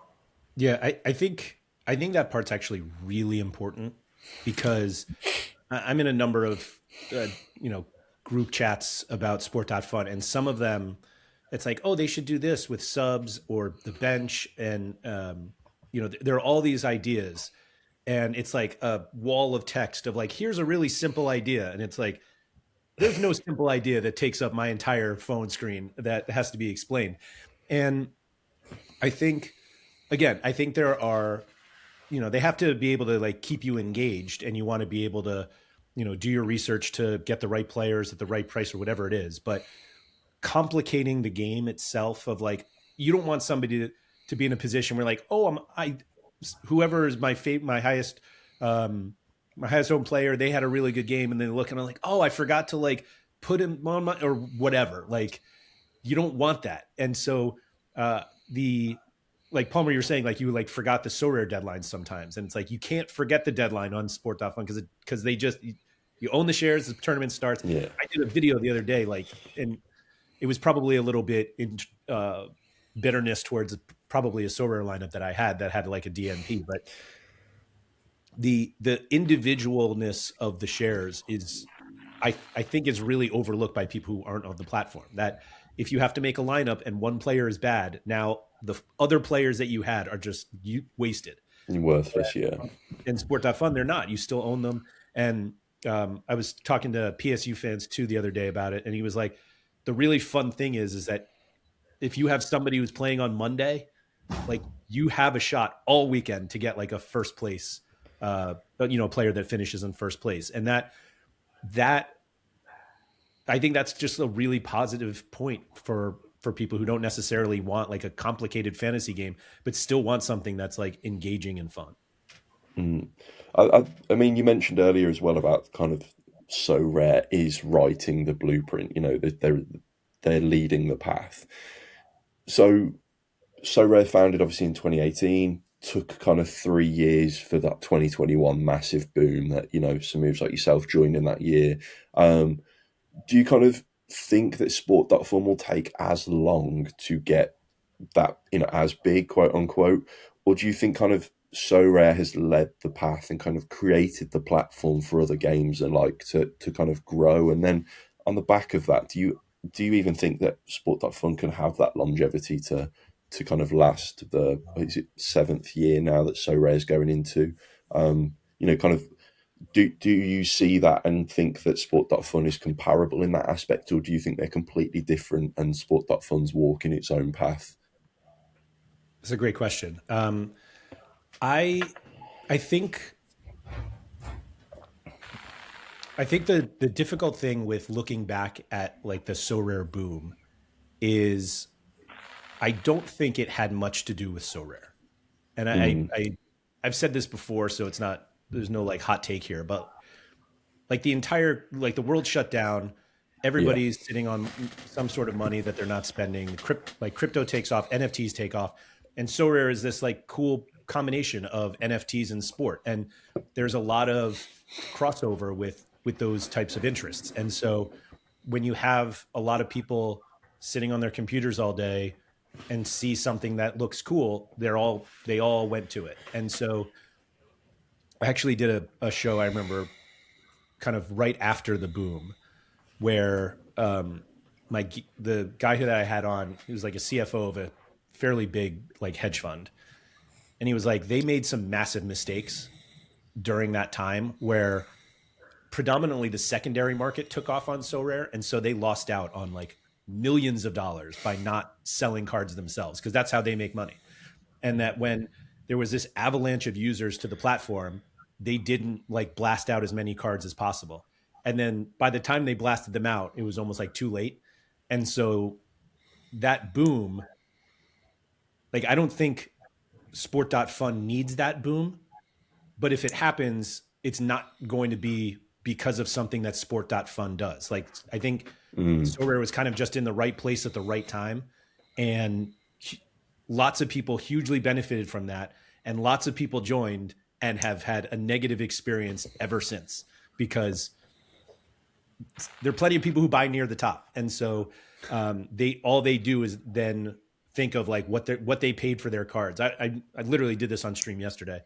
Yeah, I think that part's actually really important because I'm in a number of uh, you know group chats about Sport.Fun, and some of them it's like, oh, they should do this with subs or the bench, and there are all these ideas, and it's like a wall of text of like, here's a really simple idea, and it's like there's no simple idea that takes up my entire phone screen that has to be explained. And I think again, I think there are, they have to be able to like keep you engaged, and you want to be able to, do your research to get the right players at the right price or whatever it is. But complicating the game itself of like, you don't want somebody to be in a position where like, oh, whoever is um, my highest owned player, they had a really good game, and then look and I'm like, oh, I forgot to like put him on my, or whatever. Like, you don't want that. And so the like Palmer, you're saying like you like forgot the so rare deadlines sometimes, and it's like you can't forget the deadline on Sport.Fun because they just you own the shares. The tournament starts. Yeah. I did a video the other day, like, and it was probably a little bit in bitterness towards probably a so rare lineup that I had that had like a DNP, but the individualness of the shares is I think is really overlooked by people who aren't on the platform. That if you have to make a lineup and one player is bad, now the other players that you had are just wasted. Worthless, yeah. In Sport.Fun, they're not. You still own them. And I was talking to PSU fans too the other day about it, and he was like, the really fun thing is that if you have somebody who's playing on Monday, like you have a shot all weekend to get like a first place, player that finishes in first place, and that I think that's just a really positive point for people who don't necessarily want like a complicated fantasy game, but still want something that's like engaging and fun. I mean, you mentioned earlier as well about kind of so rare is writing the blueprint. They're leading the path. So rare founded obviously in 2018. Took kind of 3 years for that 2021 massive boom that some moves like yourself joined in that year. Do you kind of think that Sport.Fun will take as long to get that as big, quote unquote, or do you think kind of so rare has led the path and kind of created the platform for other games and like to kind of grow, and then on the back of that, do you even think that Sport.Fun can have that longevity to kind of last the, is it, seventh year now that so rare is going into, kind of, do you see that and think that Sport.Fun is comparable in that aspect, or do you think they're completely different and Sport.Fun's walking its own path? That's a great question. I I think the difficult thing with looking back at like the so rare boom is I don't think it had much to do with so rare. And Mm, I've said this before, so it's not, there's no like hot take here, but like the entire, like the world shut down, yeah. everybody's sitting on some sort of money that they're not spending. Crypto takes off, NFTs take off, and so rare is this like cool combination of NFTs and sport, and there's a lot of crossover with those types of interests. And so when you have a lot of people sitting on their computers all day and see something that looks cool, they all went to it. And so I actually did a show, I remember, kind of right after the boom, where the guy who that I had on, he was like a CFO of a fairly big like hedge fund, and he was like, they made some massive mistakes during that time where predominantly the secondary market took off on so rare, and so they lost out on like millions of dollars by not selling cards themselves, because that's how they make money. And that when there was this avalanche of users to the platform, they didn't like blast out as many cards as possible. And then by the time they blasted them out, it was almost like too late. And so that boom, like I don't think Sport.Fun needs that boom, but if it happens, it's not going to be because of something that Sport.Fun does. Like, I think Mm. So Rare was kind of just in the right place at the right time, and lots of people hugely benefited from that, and lots of people joined and have had a negative experience ever since, because there are plenty of people who buy near the top, and so they do is then think of like what they paid for their cards. I literally did this on stream yesterday,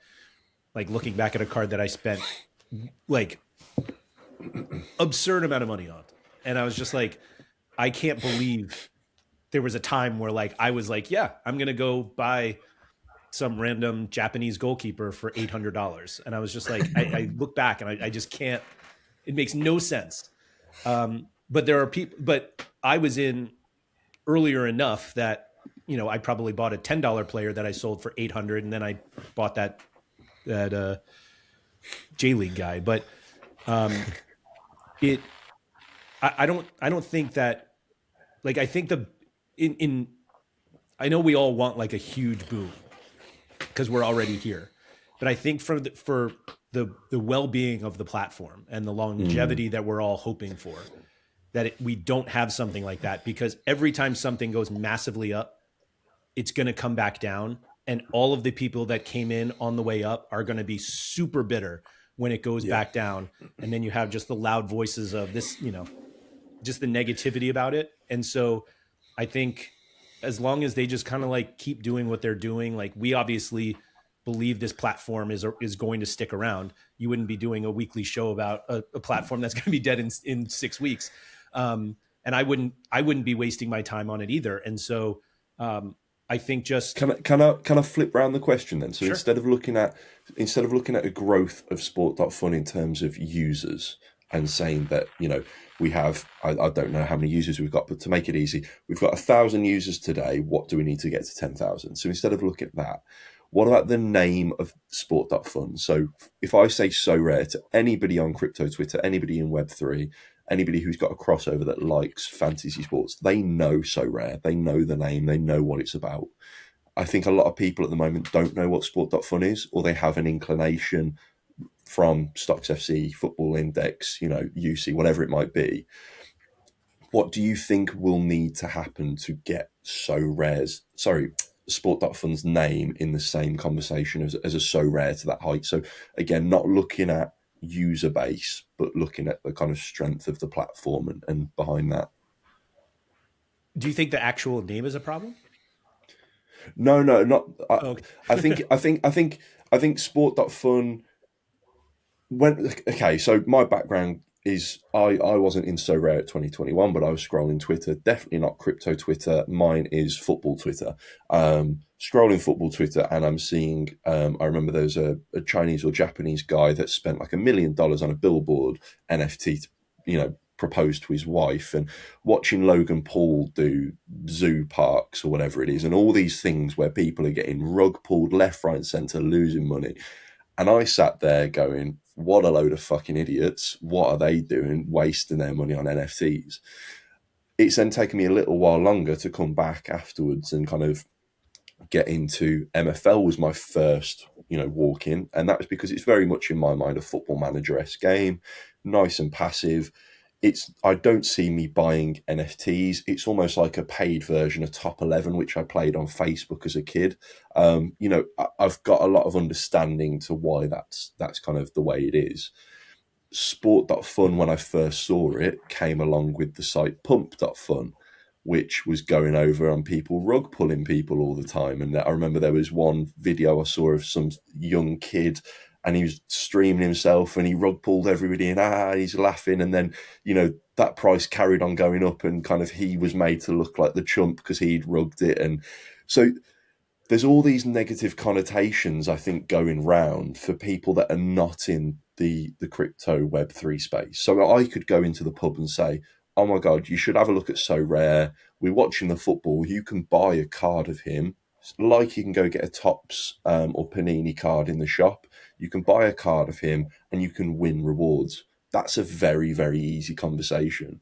like looking back at a card that I spent like absurd amount of money on, and I was just like, I can't believe there was a time where like I was like, yeah, I'm gonna go buy some random Japanese goalkeeper for $800, and I was just like, I look back and I just can't. It makes no sense. But there are people. But I was in earlier enough that I probably bought a $10 player that I sold for 800, and then I bought that J League guy. But it I don't think that, like, I think in I know we all want like a huge boom because we're already here, but I think for the well-being of the platform and the longevity that we're all hoping for, that we don't have something like that, because every time something goes massively up, it's going to come back down, and all of the people that came in on the way up are going to be super bitter when it goes back down, and then you have just the loud voices of this, just the negativity about it. And so I think as long as they just kind of like keep doing what they're doing, like, we obviously believe this platform is going to stick around. You wouldn't be doing a weekly show about a platform that's going to be dead in 6 weeks. And I wouldn't be wasting my time on it either. And so I think just Can I flip round the question then? So Sure. instead of looking at a growth of Sport.Fun in terms of users and saying that we have, I don't know how many users we've got, but to make it easy, we've got 1,000 users today. What do we need to get to 10,000? So instead of looking at that, what about the name of Sport.Fun? So if I say So Rare to anybody on crypto Twitter, anybody in Web3, anybody who's got a crossover that likes fantasy sports, they know So Rare. They know the name. They know what it's about. I think a lot of people at the moment don't know what Sport.Fun is, or they have an inclination from Stocks FC, Football Index, UC, whatever it might be. What do you think will need to happen to get Sport.Fun's name in the same conversation as a So Rare to that height? So again, not looking at user base, but looking at the kind of strength of the platform and behind that. Do you think the actual name is a problem? No, not. Okay. I think Sport.Fun. So my background is I wasn't in So Rare at 2021, but I was scrolling Twitter. Definitely not crypto Twitter. Mine is football Twitter. Scrolling football Twitter, and I'm seeing. I remember there was a Chinese or Japanese guy that spent like $1 million on a billboard NFT. Proposed to his wife, and watching Logan Paul do zoo parks or whatever it is, and all these things where people are getting rug pulled left, right, and centre, losing money. And I sat there going, what a load of fucking idiots. What are they doing, wasting their money on NFTs? It's then taken me a little while longer to come back afterwards and kind of get into MFL. Was my first, walk in. And that was because it's very much in my mind a Football Manager-esque game, nice and passive. I don't see me buying NFTs. It's almost like a paid version of Top 11, which I played on Facebook as a kid. I've got a lot of understanding to why that's kind of the way it is. Sport.Fun, when I first saw it, came along with the site Pump.Fun, which was going over on people, rug pulling people all the time. And I remember there was one video I saw of some young kid, and he was streaming himself and he rug pulled everybody and he's laughing. And then, that price carried on going up, and kind of he was made to look like the chump because he'd rugged it. And so there's all these negative connotations, I think, going round for people that are not in the crypto Web3 space. So I could go into the pub and say, oh my God, you should have a look at So Rare. We're watching the football. You can buy a card of him, like you can go get a Topps or Panini card in the shop. You can buy a card of him and you can win rewards. That's a very, very easy conversation.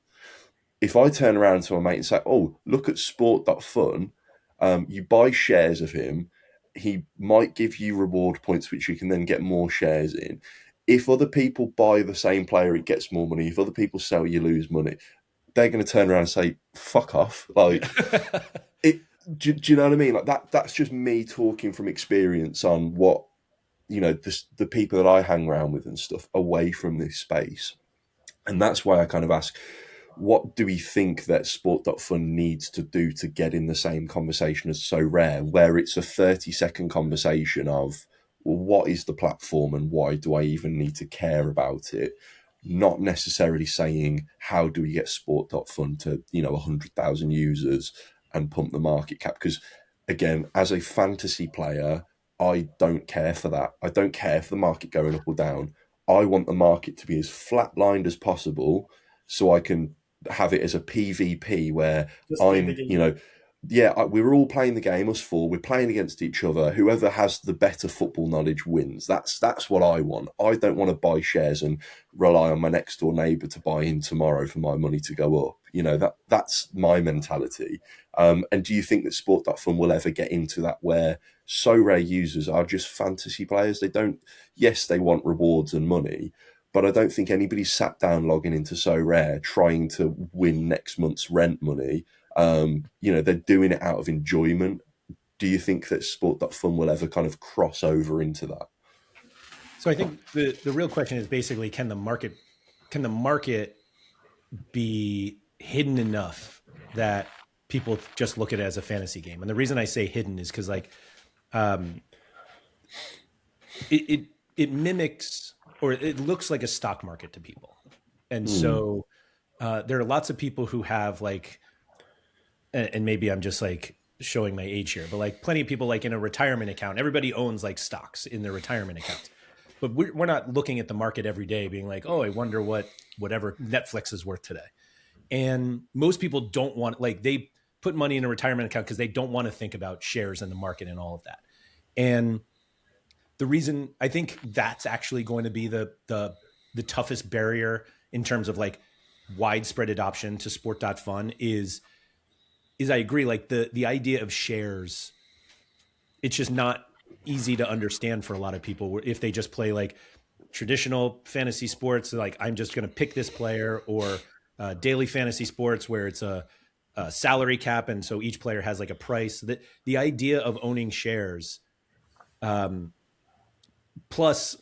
If I turn around to my mate and say, oh, look at Sport.Fun, you buy shares of him, he might give you reward points, which you can then get more shares in. if other people buy the same player, it gets more money. If other people sell, you lose money. They're going to turn around and say, "Fuck off!" Like it. Do you know what I mean? Like that. That's just me talking from experience on what the people that I hang around with and stuff away from this space. And that's why I kind of ask, what do we think that Sport.Fun needs to do to get in the same conversation as So Rare, where it's a 30-second conversation of, well, what is the platform and why do I even need to care about it? Not necessarily saying, how do we get Sport.Fun to, 100,000 users and pump the market cap? Because, again, as a fantasy player, I don't care for that. I don't care for the market going up or down. I want the market to be as flatlined as possible so I can have it as a PvP where Just play the I'm, game. we're all playing the game, us four, we're playing against each other. Whoever has the better football knowledge wins. That's what I want. I don't want to buy shares and rely on my next door neighbour to buy in tomorrow for my money to go up. That's my mentality. And do you think that Sport.Fun will ever get into that where So Rare users are just fantasy players? Yes, they want rewards and money, but I don't think anybody's sat down logging into So Rare trying to win next month's rent money. They're doing it out of enjoyment. Do you think that Sport.Fun will ever kind of cross over into that? So I think the real question is basically, can the market be hidden enough that people just look at it as a fantasy game? And the reason I say hidden is because um, it mimics, or it looks like a stock market to people. And so there are lots of people who have and maybe I'm just showing my age here, but plenty of people in a retirement account, everybody owns stocks in their retirement accounts. But we're not looking at the market every day being like, oh, I wonder whatever Netflix is worth today. And most people don't want, they put money in a retirement account because they don't want to think about shares in the market and all of that. And the reason I think that's actually going to be the toughest barrier in terms of widespread adoption to Sport.Fun is I agree, the idea of shares, it's just not easy to understand for a lot of people if they just play traditional fantasy sports, I'm just going to pick this player, or daily fantasy sports where it's a salary cap, and so each player has a price. The idea of owning shares, plus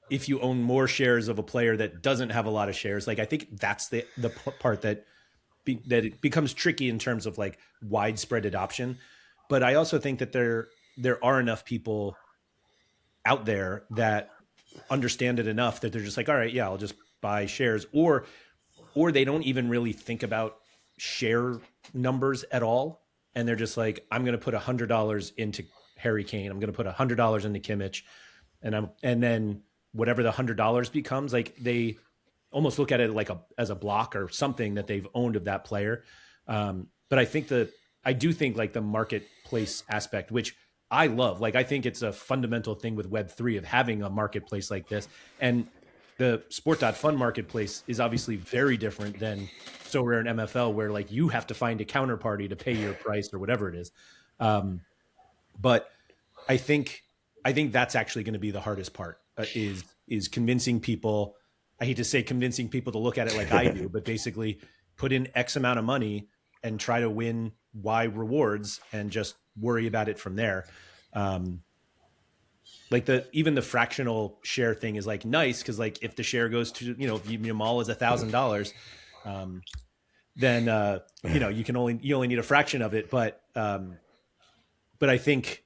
if you own more shares of a player that doesn't have a lot of shares, I think that's the part that it becomes tricky in terms of widespread adoption. But I also think that there are enough people out there that understand it enough that they're just all right, yeah, I'll just buy shares, or they don't even really think about share numbers at all, and they're just I'm going to put $100 into Harry Kane, I'm going to put $100 into Kimmich, and then whatever the $100 becomes, they almost look at it as a block or something that they've owned of that player. But I do think the marketplace aspect, which I love, I think it's a fundamental thing with Web3 of having a marketplace like this. And the Sport.Fun marketplace is obviously very different than So Rare and MFL, where you have to find a counterparty to pay your price or whatever it is. But I think that's actually going to be the hardest part, is convincing people. I hate to say convincing people to look at it like I do, but basically put in X amount of money and try to win Y rewards and just worry about it from there. Even the fractional share thing is nice, because if the share goes to, if your mall is $1,000, then you only need a fraction of it. But I think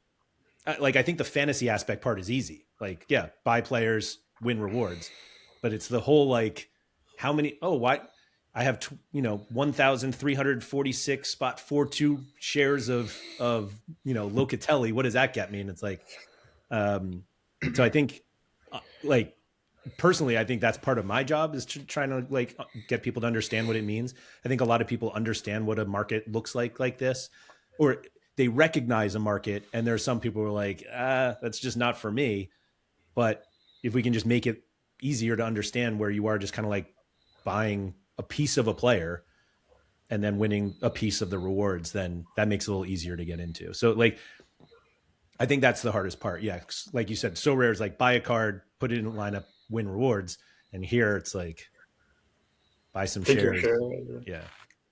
I think the fantasy aspect part is easy. Yeah, buy players, win rewards, but it's the whole how many? Oh, why? I have 1,346 spot 42 shares of Locatelli. What does that get me? And it's so I think personally, I think that's part of my job, is trying to get people to understand what it means. I think a lot of people understand what a market looks like this, or they recognize a market, and there are some people who are that's just not for me. But if we can just make it easier to understand, where you are just kind of buying a piece of a player and then winning a piece of the rewards, then that makes it a little easier to get into. So I think that's the hardest part. Yeah. Like you said, So Rare is buy a card, put it in a lineup, win rewards. And here it's like buy some Take your shares. share. Yeah.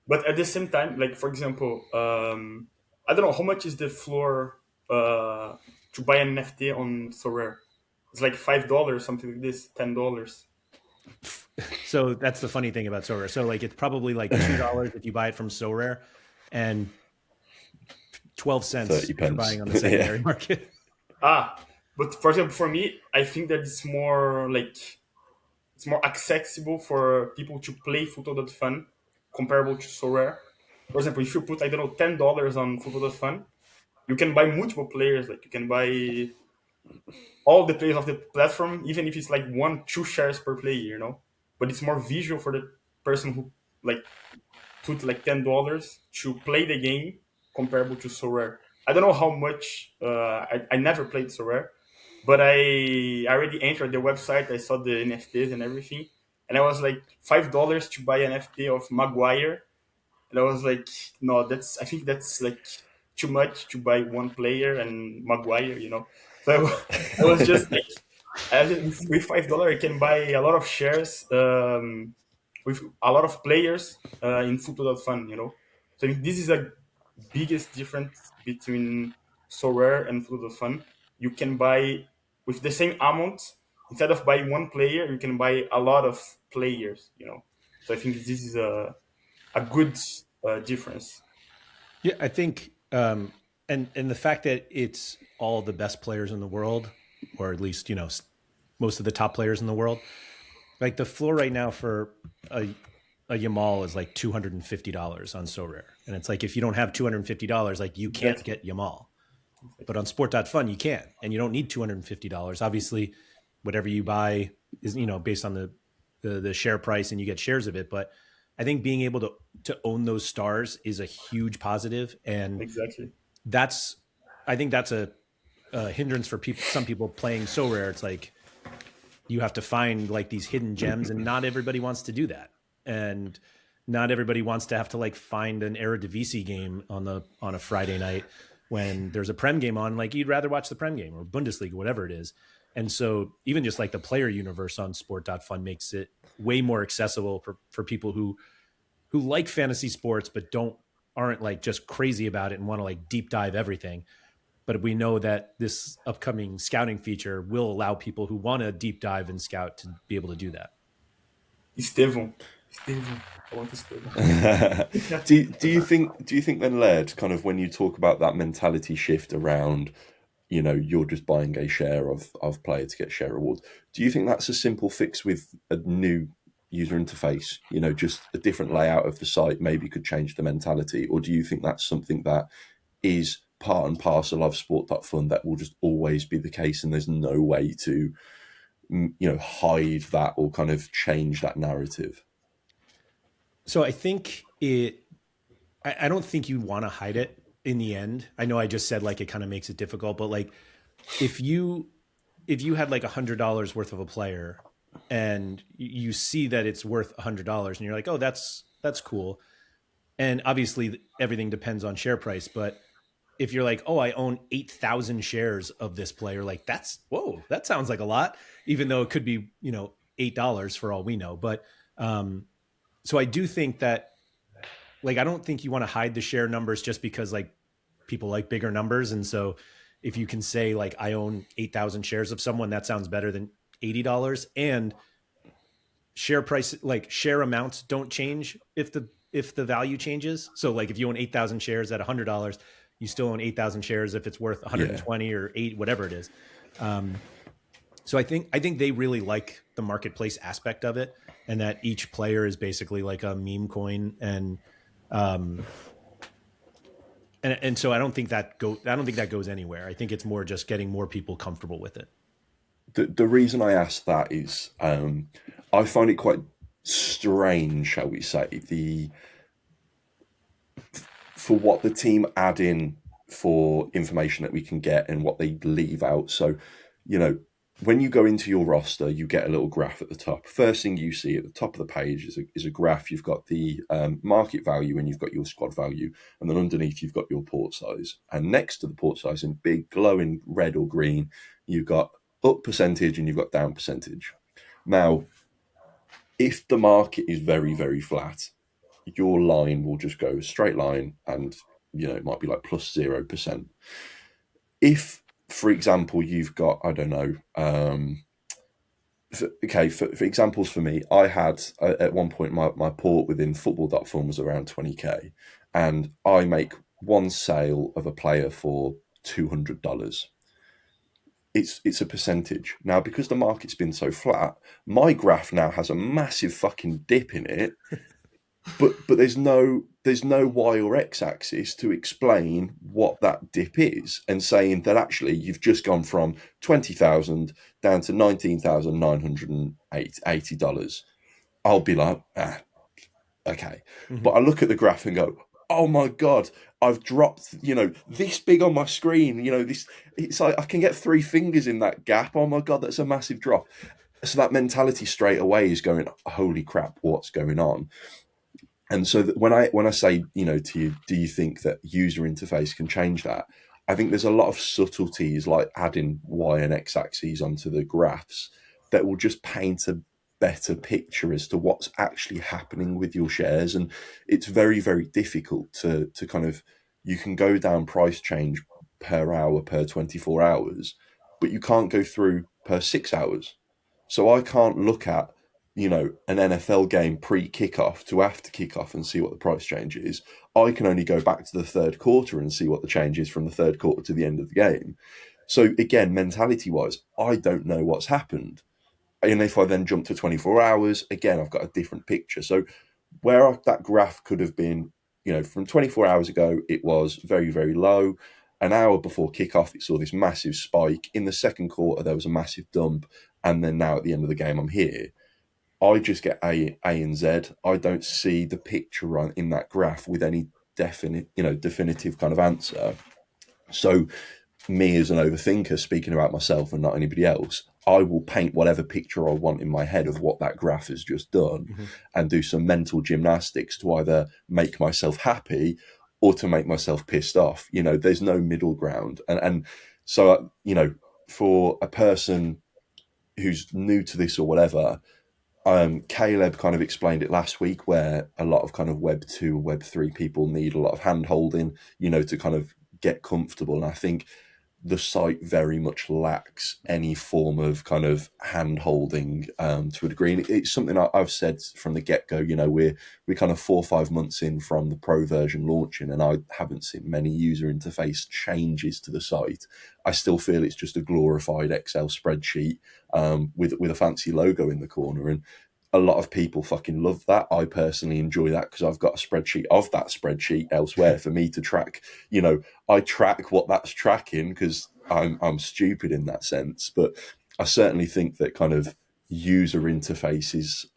But at the same time, like for example, I don't know how much is the floor to buy an NFT on Sorare. It's like $5, something like this, $10. So that's the funny thing about SoRare. So like it's probably like $2 if you buy it from SoRare, and 12 cents 30 if you're pence. buying on the secondary Yeah. market. But for example, for me, I think that it's more like it's more accessible for people to play Football.Fun comparable to Sorare. For example, if you put I don't know $10 on Football.Fun, you can buy multiple players. Like you can buy all the players of the platform, even if it's like 1, 2 shares per player, But it's more visual for the person who like put like $10 to play the game comparable to Sorare. I don't know how much. I never played Sorare, but I already entered the website. I saw the NFTs and everything, and I was like $5 to buy an NFT of Maguire, and I was like, no, I think that's like too much to buy one player and Maguire. So I was just like, with $5, I can buy a lot of shares with a lot of players in Football.Fun. So I think this is a biggest difference between Sorare and Football.Fun. You can buy with the same amount, instead of buying one player, you can buy a lot of players. So I think this is a good difference. Yeah, I think, and the fact that it's all the best players in the world, or at least most of the top players in the world. Like the floor right now for a Yamal is like $250 on SoRare, and it's like if you don't have $250, like you can't Exactly. get Yamal. But on Sport.Fun you can, and you don't need $250. Obviously, whatever you buy is based on the share price, and you get shares of it. But I think being able to own those stars is a huge positive, and Exactly. that's I think that's a hindrance for people. Some people playing SoRare, it's like you have to find like these hidden gems, and not everybody wants to do that, and not everybody wants to have to like find an Eredivisie game on a Friday night when there's a Prem game on. Like you'd rather watch the Prem game or Bundesliga, whatever it is. And so even just like the player universe on Sport.Fun makes it way more accessible for people who like fantasy sports but aren't like just crazy about it and want to like deep dive everything. But we know that this upcoming scouting feature will allow people who want to deep dive and scout to be able to do that. Estevão. Estevão. I want Estevão. Do you think then, Laird, kind of when you talk about that mentality shift around, you're just buying a share of player to get share rewards, do you think that's a simple fix with a new user interface? Just a different layout of the site maybe could change the mentality, or do you think that's something that is part and parcel of Sport.Fun that will just always be the case, and there's no way to hide that or kind of change that narrative? So I think I don't think you want to hide it in the end. I know I just said like it kind of makes it difficult, but like if you had like $100 worth of a player and you see that it's worth $100 and you're like, oh, that's cool. And obviously everything depends on share price, but if you're like, oh, I own 8,000 shares of this player, like that sounds like a lot, even though it could be, $8 for all we know. But so I do think that, like, I don't think you want to hide the share numbers just because like people like bigger numbers. And so if you can say like, I own 8,000 shares of someone, that sounds better than $80. And share price, like share amounts don't change if the value changes. So like if you own 8,000 shares at $100, you still own 8,000 shares if it's worth 120 or 8, whatever it is. So I think they really like the marketplace aspect of it, and that each player is basically like a meme coin, and so I don't think that goes anywhere. I think it's more just getting more people comfortable with it. The reason I ask that is I find it quite strange, shall we say, for what the team add in for information that we can get and what they leave out. So, when you go into your roster, you get a little graph at the top. First thing you see at the top of the page is a graph. You've got the market value and you've got your squad value. And then underneath, you've got your port size. And next to the port size in big glowing red or green, you've got up percentage and you've got down percentage. Now, if the market is very, very flat, your line will just go a straight line, and it might be like plus 0%. If, for example, you've got, I don't know, for examples for me, I had at one point my port within Football.Fun was around 20k, and I make one sale of a player for $200. It's a percentage. Now, because the market's been so flat, my graph now has a massive fucking dip in it, but there's no y or x axis to explain what that dip is, and saying that actually you've just gone from 20,000 down to $19,980. I'll be like, okay. But I look at the graph and go, oh my god, I've dropped this big on my screen. It's like I can get 3 fingers in that gap. Oh my god, that's a massive drop. So that mentality straight away is going, holy crap, what's going on? And so that when I say, to you, do you think that user interface can change that? I think there's a lot of subtleties, like adding y and x axes onto the graphs, that will just paint a better picture as to what's actually happening with your shares. And it's very, very difficult to kind of, you can go down price change per hour, per 24 hours, but you can't go through per 6 hours. So I can't look at an NFL game pre-kickoff to after kickoff and see what the price change is. I can only go back to the third quarter and see what the change is from the third quarter to the end of the game. So again, mentality-wise, I don't know what's happened. And if I then jump to 24 hours, again, I've got a different picture. So where that graph could have been, from 24 hours ago, it was very, very low. An hour before kickoff, it saw this massive spike. In the second quarter, there was a massive dump. And then now at the end of the game, I'm here. I just get A and Z. I don't see the picture in that graph with any definitive kind of answer. So me as an overthinker, speaking about myself and not anybody else, I will paint whatever picture I want in my head of what that graph has just done, and do some mental gymnastics to either make myself happy or to make myself pissed off. There's no middle ground. And so, for a person who's new to this or whatever, Caleb kind of explained it last week, where a lot of kind of Web 2, Web 3 people need a lot of hand holding, to kind of get comfortable. And I think the site very much lacks any form of kind of hand holding to a degree. And it's something I've said from the get go. We're kind of 4 or 5 months in from the pro version launching, and I haven't seen many user interface changes to the site. I still feel it's just a glorified Excel spreadsheet with a fancy logo in the corner. And a lot of people fucking love that. I personally enjoy that because I've got a spreadsheet of that spreadsheet elsewhere for me to track. I track what that's tracking because I'm stupid in that sense. But I certainly think that kind of user interfaces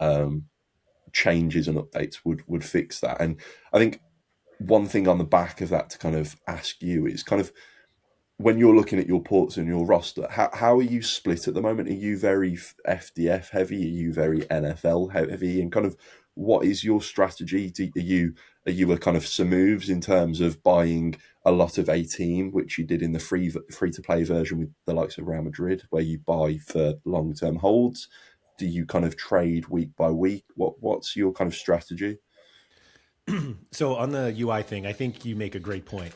changes and updates would fix that. And I think one thing on the back of that to kind of ask you is kind of, when you're looking at your ports and your roster, how are you split at the moment? Are you very FDF heavy? Are you very NFL heavy? And kind of, what is your strategy? Are you a kind of Samooves in terms of buying a lot of a team, which you did in the free to play version with the likes of Real Madrid, where you buy for long term holds? Do you kind of trade week by week? What's your kind of strategy? So on the UI thing, I think you make a great point.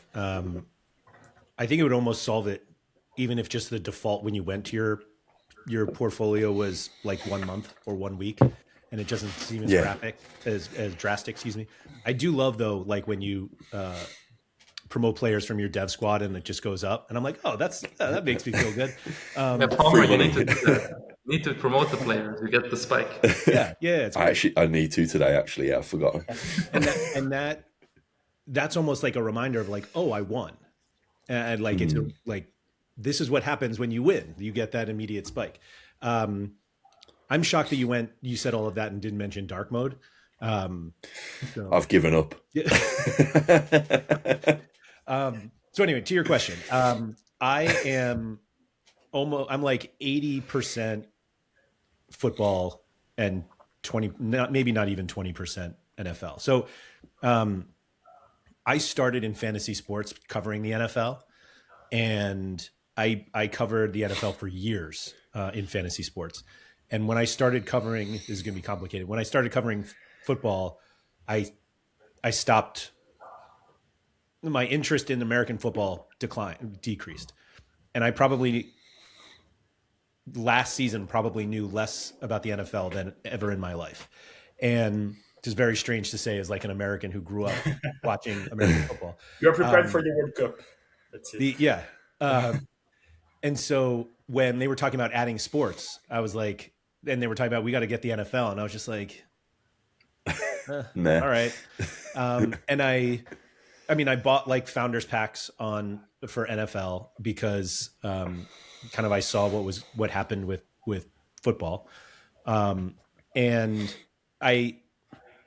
I think it would almost solve it, even if just the default when you went to your portfolio was like 1 month or 1 week, and it doesn't seem as drastic. Excuse me. I do love though, like when you promote players from your dev squad and it just goes up, and I'm like, oh, that makes me feel good. Palmer, you need to do that. You need to promote the players. You get the spike. Yeah. It's great. I need to today. Actually, yeah, I forgot. and that's almost like a reminder of like, oh, I won. And like, it's like, this is what happens when you win. You get that immediate spike. I'm shocked that you said all of that and didn't mention dark mode. I've given up. Yeah. So anyway, to your question, I'm like 80% football and 20, maybe not even 20% NFL. So, I started in fantasy sports covering the NFL, and I covered the NFL for years in fantasy sports. And when I started covering, this is going to be complicated. When I started covering football, I I stopped. My interest in American football decreased, and I probably last season probably knew less about the NFL than ever in my life. And it's just very strange to say as like an American who grew up watching American football. You're prepared for Um, the World Cup. That's it. yeah. Uh, and so when they were talking about adding sports, I was like, and they were talking about we got to get the NFL, and I was just like, Nah. all right. And I mean, I bought like founders packs on for NFL because kind of I saw what happened with football, and I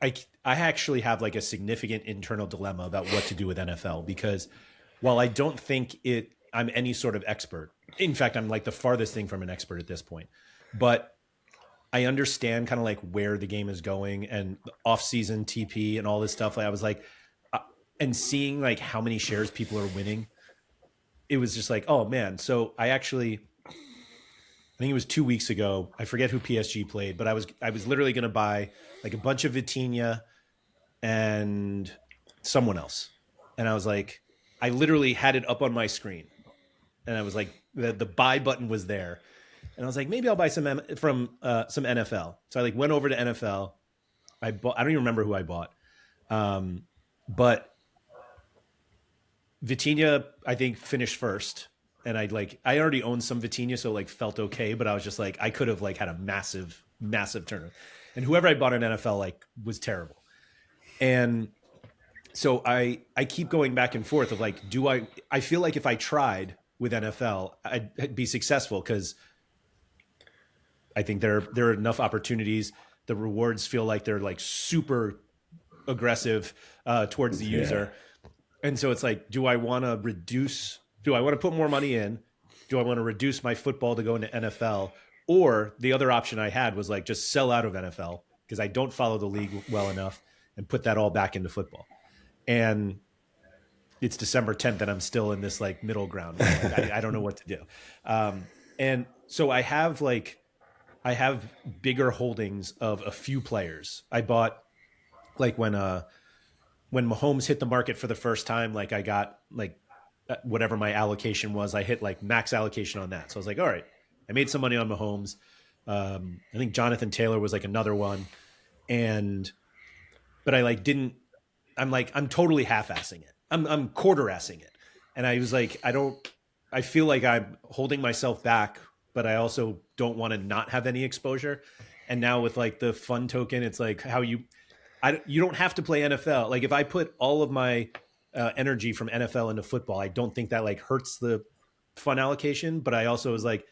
I actually have like a significant internal dilemma about what to do with NFL because while I don't think I'm any sort of expert. In fact, I'm like the farthest thing from an expert at this point, but I understand kind of like where the game is going and the off-season TP and all this stuff. Like I was like, uh, and seeing like how many shares people are winning, it was just like, oh man. So I think it was 2 weeks ago. I forget who PSG played, but I was literally going to buy like a bunch of Vitinha and someone else, and I was like, I literally had it up on my screen, and I was like, the buy button was there, and I was like, maybe I'll buy from some NFL. So I like went over to NFL. I bought. I don't even remember who I bought, um, but Vitinha I think finished first, and I already owned some Vitinha, so like felt okay. But I was just like I could have like had a massive tournament, and whoever I bought in NFL like was terrible, and so I keep going back and forth of like, I feel like if I tried with NFL, I'd be successful because I think there are enough opportunities. The rewards feel like they're like super aggressive towards the Yeah. user. And so it's like, do I want to reduce? Do I want to put more money in? Do I want to reduce my football to go into NFL? Or the other option I had was like just sell out of NFL because I don't follow the league well enough and put that all back into football. And it's December 10th and I'm still in this like middle ground where like I don't know what to do. And so I have bigger holdings of a few players. I bought like when Mahomes hit the market for the first time, like I got like whatever my allocation was, I hit like max allocation on that. So I was like, all right, I made some money on Mahomes. I think Jonathan Taylor was like another one, and but I like didn't. I'm totally half-assing it. I'm quarter-assing it, and I was like, I don't. I feel like I'm holding myself back, but I also don't want to not have any exposure. And now with like the fun token, it's like how you don't have to play NFL. Like if I put all of my energy from NFL into football, I don't think that like hurts the fun allocation. But I also was like,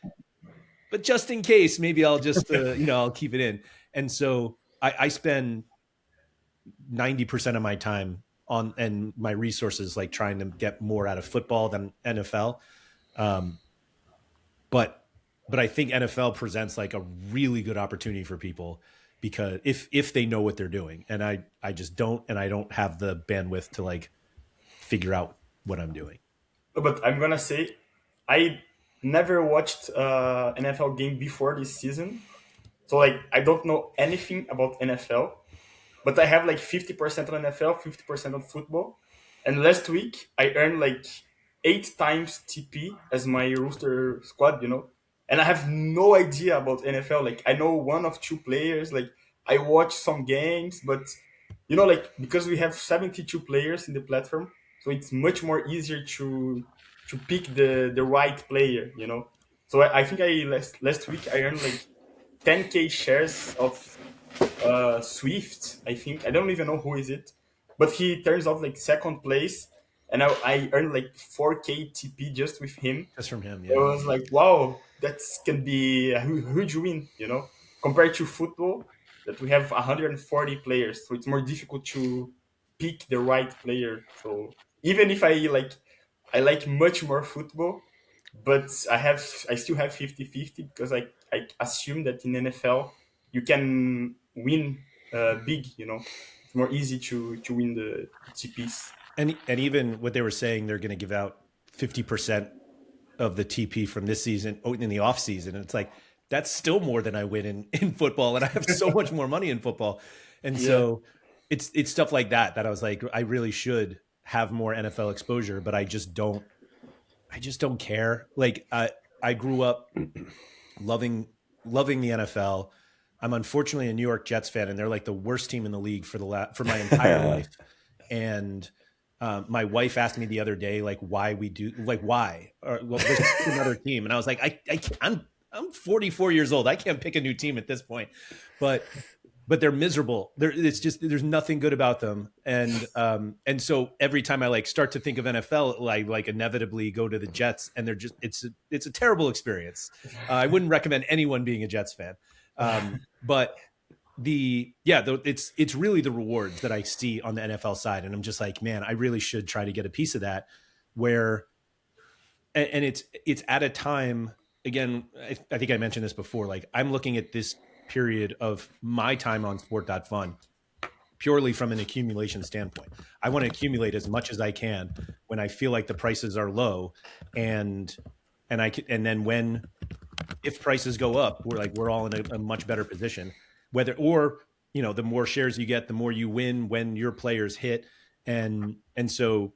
but just in case, maybe I'll just I'll keep it in. And so I spend 90% of my time on and my resources like trying to get more out of football than NFL. Um, but I think NFL presents like a really good opportunity for people because if they know what they're doing, and I just don't, and I don't have the bandwidth to like figure out what I'm doing. But I'm gonna say, I never watched NFL game before this season, so like I don't know anything about NFL. But I have like 50% on NFL, 50% on football. And last week I earned like 8 times TP as my rooster squad. And I have no idea about NFL. Like I know one of two players. Like I watch some games, but like because we have 72 players in the platform, so it's much more easier to pick the right player. So I think last week I earned like 10K shares of Swift, I think. I don't even know who is it, but he turns out like second place, and I earned like 4K TP just with him. Just from him, I yeah. was like, wow, that can be a huge win, compared to football that we have 140 players, so it's more difficult to pick the right player. So even if I like much more football, but I still have 50-50 because I assume that in NFL you can win big. It's more easy to win the TPs. And even what they were saying, they're going to give out 50% of the TP from this season in the off season. And it's like that's still more than I win in football, and I have so much more money in football. And Yeah. so it's stuff like that I was like, I really should have more NFL exposure, but I just don't care. Like I grew up loving the NFL. I'm unfortunately a New York Jets fan, and they're like the worst team in the league for my entire life. And my wife asked me the other day, like, why we do, like, why? Or, well, there's another team, and I was like, I can't, I'm 44 years old. I can't pick a new team at this point, but they're miserable. It's just there's nothing good about them, and so every time I like start to think of NFL, I like inevitably go to the Jets, and they're just it's a terrible experience. I wouldn't recommend anyone being a Jets fan, but it's really the rewards that I see on the NFL side, and I'm just like, man, I really should try to get a piece of that. Where, and it's at a time, again, I think I mentioned this before. Like, I'm looking at this period of my time on Sport.Fun purely from an accumulation standpoint. I want to accumulate as much as I can when I feel like the prices are low, and then if prices go up, we're all in a much better position. Or the more shares you get, the more you win when your players hit, and so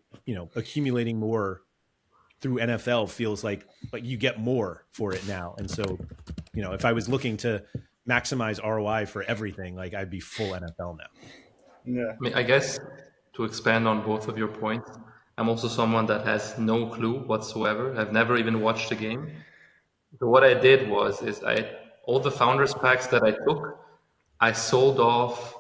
accumulating more through NFL feels like you get more for it now. And so if I was looking to maximize ROI for everything, like, I'd be full NFL now. Yeah. I mean, I guess to expand on both of your points, I'm also someone that has no clue whatsoever. I've never even watched a game. So what I did is all the founders packs that I took, I sold off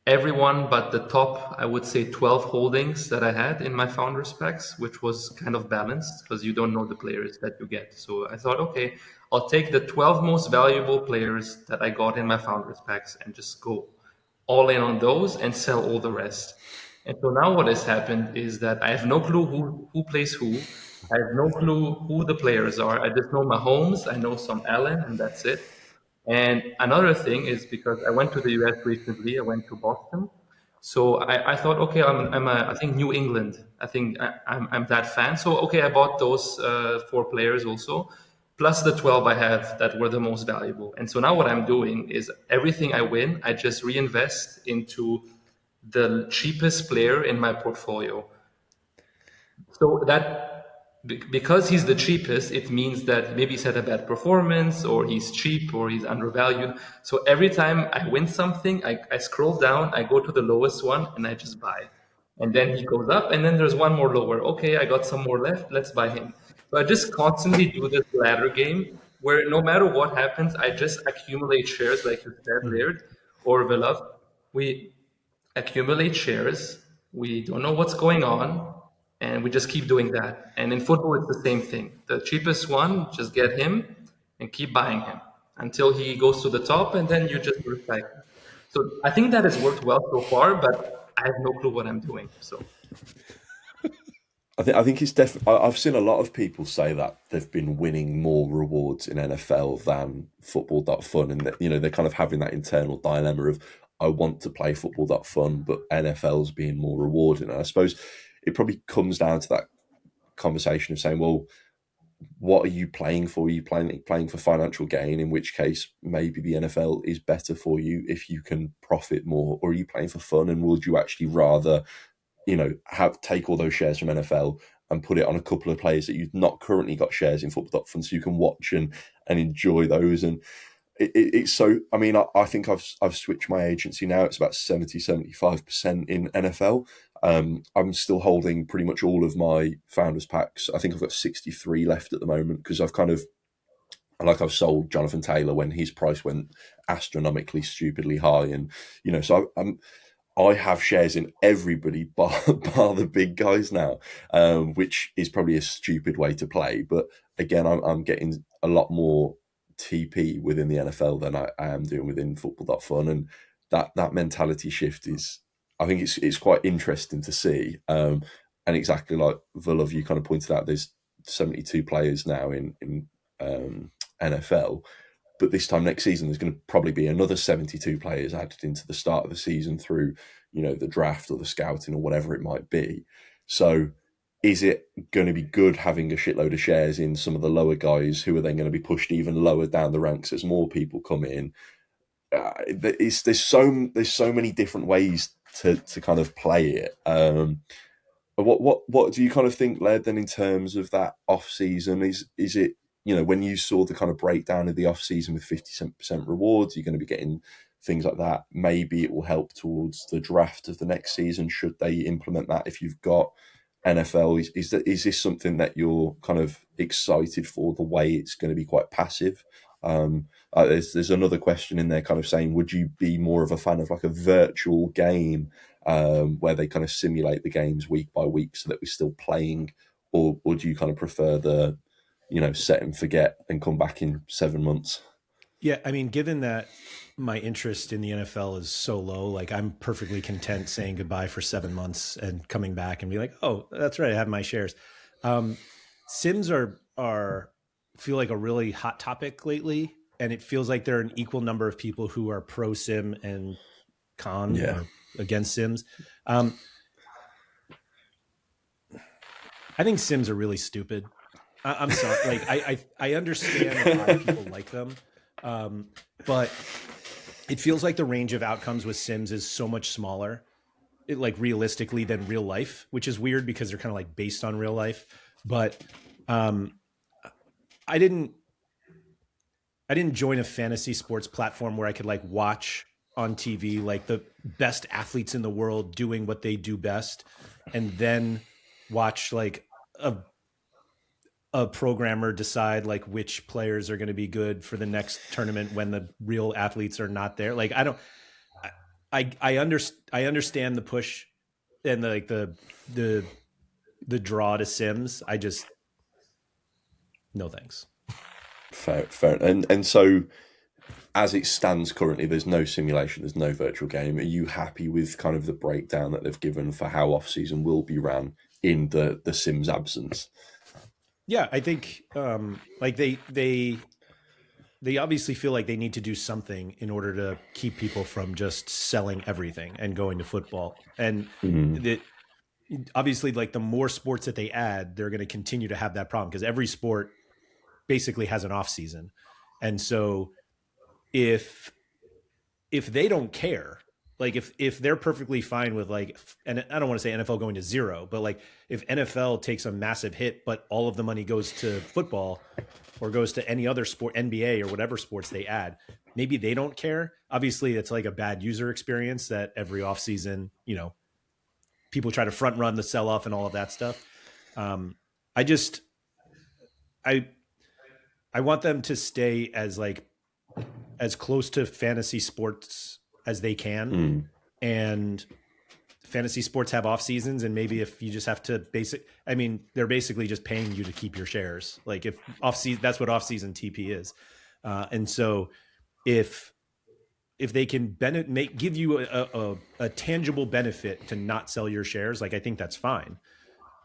everyone but the top, I would say, 12 holdings that I had in my founders packs, which was kind of balanced because you don't know the players that you get. So I thought, okay, I'll take the 12 most valuable players that I got in my founders packs and just go all in on those and sell all the rest. And so now what has happened is that I have no clue who plays who. I have no clue who the players are. I just know Mahomes, I know some Allen, and that's it. And another thing is because I went to the US recently, I went to Boston. So I thought, okay, I think New England. I think I'm that fan. So, okay, I bought those four players also, plus the 12 I have that were the most valuable. And so now what I'm doing is everything I win, I just reinvest into the cheapest player in my portfolio. So because he's the cheapest, it means that maybe he's had a bad performance, or he's cheap, or he's undervalued. So every time I win something, I scroll down, I go to the lowest one, and I just buy. And then he goes up, and then there's one more lower. Okay, I got some more left. Let's buy him. So I just constantly do this ladder game where no matter what happens, I just accumulate shares, like you said, Laird or Villa. We accumulate shares. We don't know what's going on, and we just keep doing that. And in football, it's the same thing. The cheapest one, just get him and keep buying him until he goes to the top, and then you just recycle. So I think that has worked well so far, but I have no clue what I'm doing. So I think it's definitely. I've seen a lot of people say that they've been winning more rewards in NFL than Football.Fun, and that they're kind of having that internal dilemma of, I want to play Football.Fun, but NFL's being more rewarding. And I suppose it probably comes down to that conversation of saying, well, what are you playing for? Are you playing for financial gain? In which case, maybe the NFL is better for you if you can profit more, or are you playing for fun? And would you actually rather take all those shares from NFL and put it on a couple of players that you've not currently got shares in Football.Fun, so you can watch and enjoy those? And it's so, I mean, I think I've switched my agency now. It's about 70-75% in NFL. I'm still holding pretty much all of my founders packs. I think I've got 63 left at the moment, because I've sold Jonathan Taylor when his price went astronomically, stupidly high. And, so I have shares in everybody bar the big guys now, which is probably a stupid way to play. But again, I'm getting a lot more TP within the NFL than I am doing within Football.Fun, and that mentality shift is, I think it's quite interesting to see. And exactly like Vulov, you kind of pointed out, there's 72 players now in NFL. But this time next season, there's going to probably be another 72 players added into the start of the season through, the draft or the scouting or whatever it might be. So is it going to be good having a shitload of shares in some of the lower guys who are then going to be pushed even lower down the ranks as more people come in? There's so many different ways to kind of play it. What do you kind of think, Laird, then in terms of that off season? Is it, when you saw the kind of breakdown of the off season with 50% rewards, you're going to be getting things like that? Maybe it will help towards the draft of the next season. Should they implement that if you've got NFL? Is this something that you're kind of excited for, the way it's going to be quite passive? There's another question in there kind of saying, would you be more of a fan of like a virtual game where they kind of simulate the games week by week so that we're still playing, or do you kind of prefer the, set and forget and come back in 7 months? Yeah, I mean, given that my interest in the NFL is so low, like I'm perfectly content saying goodbye for 7 months and coming back and be like, oh, that's right, I have my shares. Sims are feel like a really hot topic lately, and it feels like there are an equal number of people who are pro sim and con or against Sims. I think Sims are really stupid. I'm sorry. Like I understand why people like them, but it feels like the range of outcomes with Sims is so much smaller, like realistically, than real life, which is weird because they're kind of like based on real life. But I didn't join a fantasy sports platform where I could like watch on TV like the best athletes in the world doing what they do best, and then watch like a programmer decide like which players are going to be good for the next tournament when the real athletes are not there. Like I understand the push and the draw to Sims. I just, no thanks. Fair. And so as it stands currently, there's no simulation, there's no virtual game. Are you happy with kind of the breakdown that they've given for how off season will be ran in the Sims absence? Yeah, I think like they obviously feel like they need to do something in order to keep people from just selling everything and going to football. And obviously, like the more sports that they add, they're going to continue to have that problem because every sport basically has an off season. And so if they don't care, like if they're perfectly fine with like, and I don't want to say NFL going to zero, but like if NFL takes a massive hit, but all of the money goes to football or goes to any other sport, NBA or whatever sports they add, maybe they don't care. Obviously, it's like a bad user experience that every offseason, people try to front run the sell off and all of that stuff. I want them to stay as close to fantasy sports as they can. And fantasy sports have off seasons, and maybe if you just have to they're basically just paying you to keep your shares. Like if off season, that's what off season TP is. And so if they can give you a tangible benefit to not sell your shares, like I think that's fine.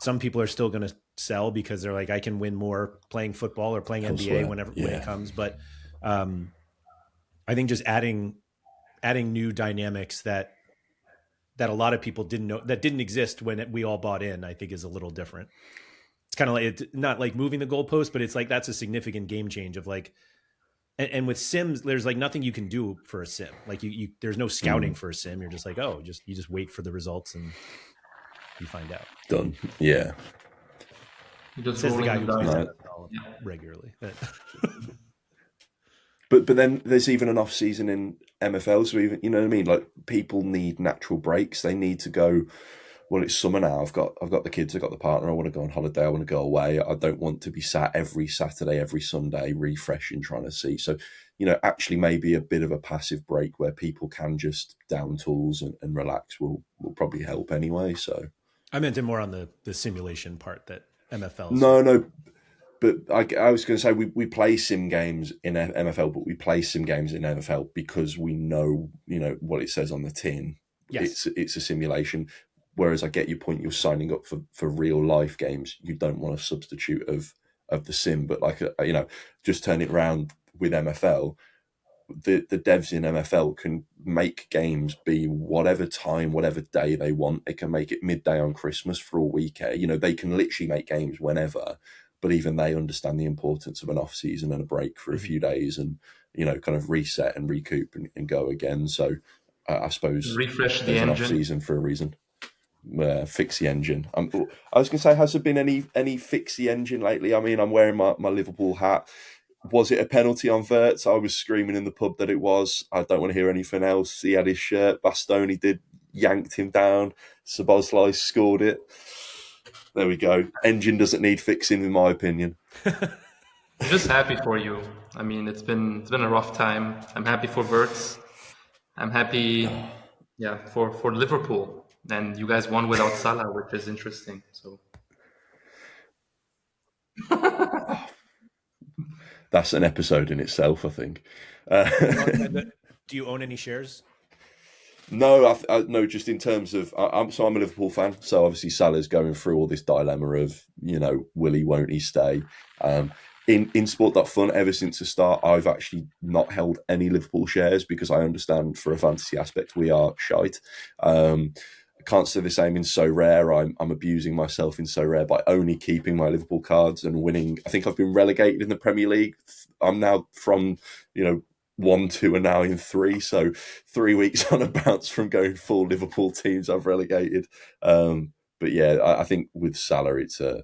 Some people are still going to sell because they're like, I can win more playing football or playing NBA when it comes. But I think just adding new dynamics that a lot of people didn't know, that didn't exist when we all bought in, I think is a little different. It's kind of like, it's not like moving the goalpost, but it's like, that's a significant game change of like, and with Sims, there's like nothing you can do for a Sim. Like there's no scouting for a Sim. You're just like, oh, you just wait for the results and you find out. Done. Yeah. Says the guy who plays regularly. But then there's even an off season in MFL, so even, you know what I mean? Like people need natural breaks. They need to go, well, it's summer now. I've got the kids, I've got the partner. I want to go on holiday. I want to go away. I don't want to be sat every Saturday, every Sunday, refreshing, trying to see. So, actually maybe a bit of a passive break where people can just down tools and relax will probably help anyway. So I meant it more on the simulation part that MFL. No. But I was going to say we play sim games in MFL, but we play sim games in NFL because we know, what it says on the tin. Yes. It's a simulation. Whereas I get your point, you're signing up for real life games. You don't want a substitute of the sim, but just turn it around with MFL. The devs in MFL can make games be whatever time, whatever day they want. They can make it midday on Christmas for a weekend. They can literally make games whenever, but even they understand the importance of an off season and a break for a few days, and kind of reset and recoup and go again. So I suppose Refresh the there's an off engine. season for a reason. Fix the engine. I was going to say, has there been any fix the engine lately? I mean, I'm wearing my Liverpool hat. Was it a penalty on Wirtz? I was screaming in the pub that it was. I don't want to hear anything else. He had his shirt. Bastoni yanked him down. Szoboszlai scored it. There we go. Engine doesn't need fixing, in my opinion. I'm just happy for you. I mean, it's been a rough time. I'm happy for Wirtz. I'm happy, for Liverpool. And you guys won without Salah, which is interesting. So That's an episode in itself, I think. Do you own any shares? No, no. Just in terms of, I'm a Liverpool fan, so obviously Salah's going through all this dilemma of, will he, won't he stay? In Sport.Fun, ever since the start, I've actually not held any Liverpool shares because I understand for a fantasy aspect we are shite. I can't say the same in So Rare. I'm abusing myself in So Rare by only keeping my Liverpool cards and winning. I think I've been relegated in the Premier League. I'm now from 1, 2, and now in 3. So 3 weeks on a bounce from going full Liverpool teams I've relegated. But yeah, I think with Salah, it's a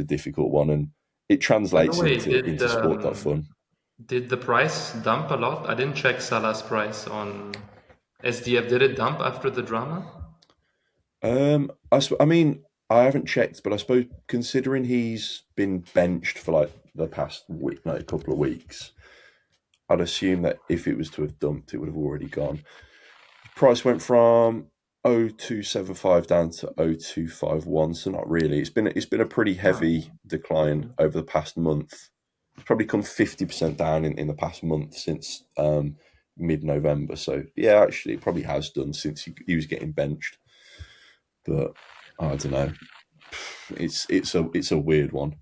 difficult one, and it translates into Sport.Fun. Did the price dump a lot? I didn't check Salah's price on SDF. Did it dump after the drama? I mean, I haven't checked, but I suppose considering he's been benched for like the past week, a couple of weeks, I'd assume that if it was to have dumped, it would have already gone. The price went from 0.275 down to 0.251, so not really. It's been a pretty heavy decline over the past month. It's probably come 50% down in the past month since mid-November. So yeah, actually, it probably has done since he was getting benched. But I don't know. It's a weird one.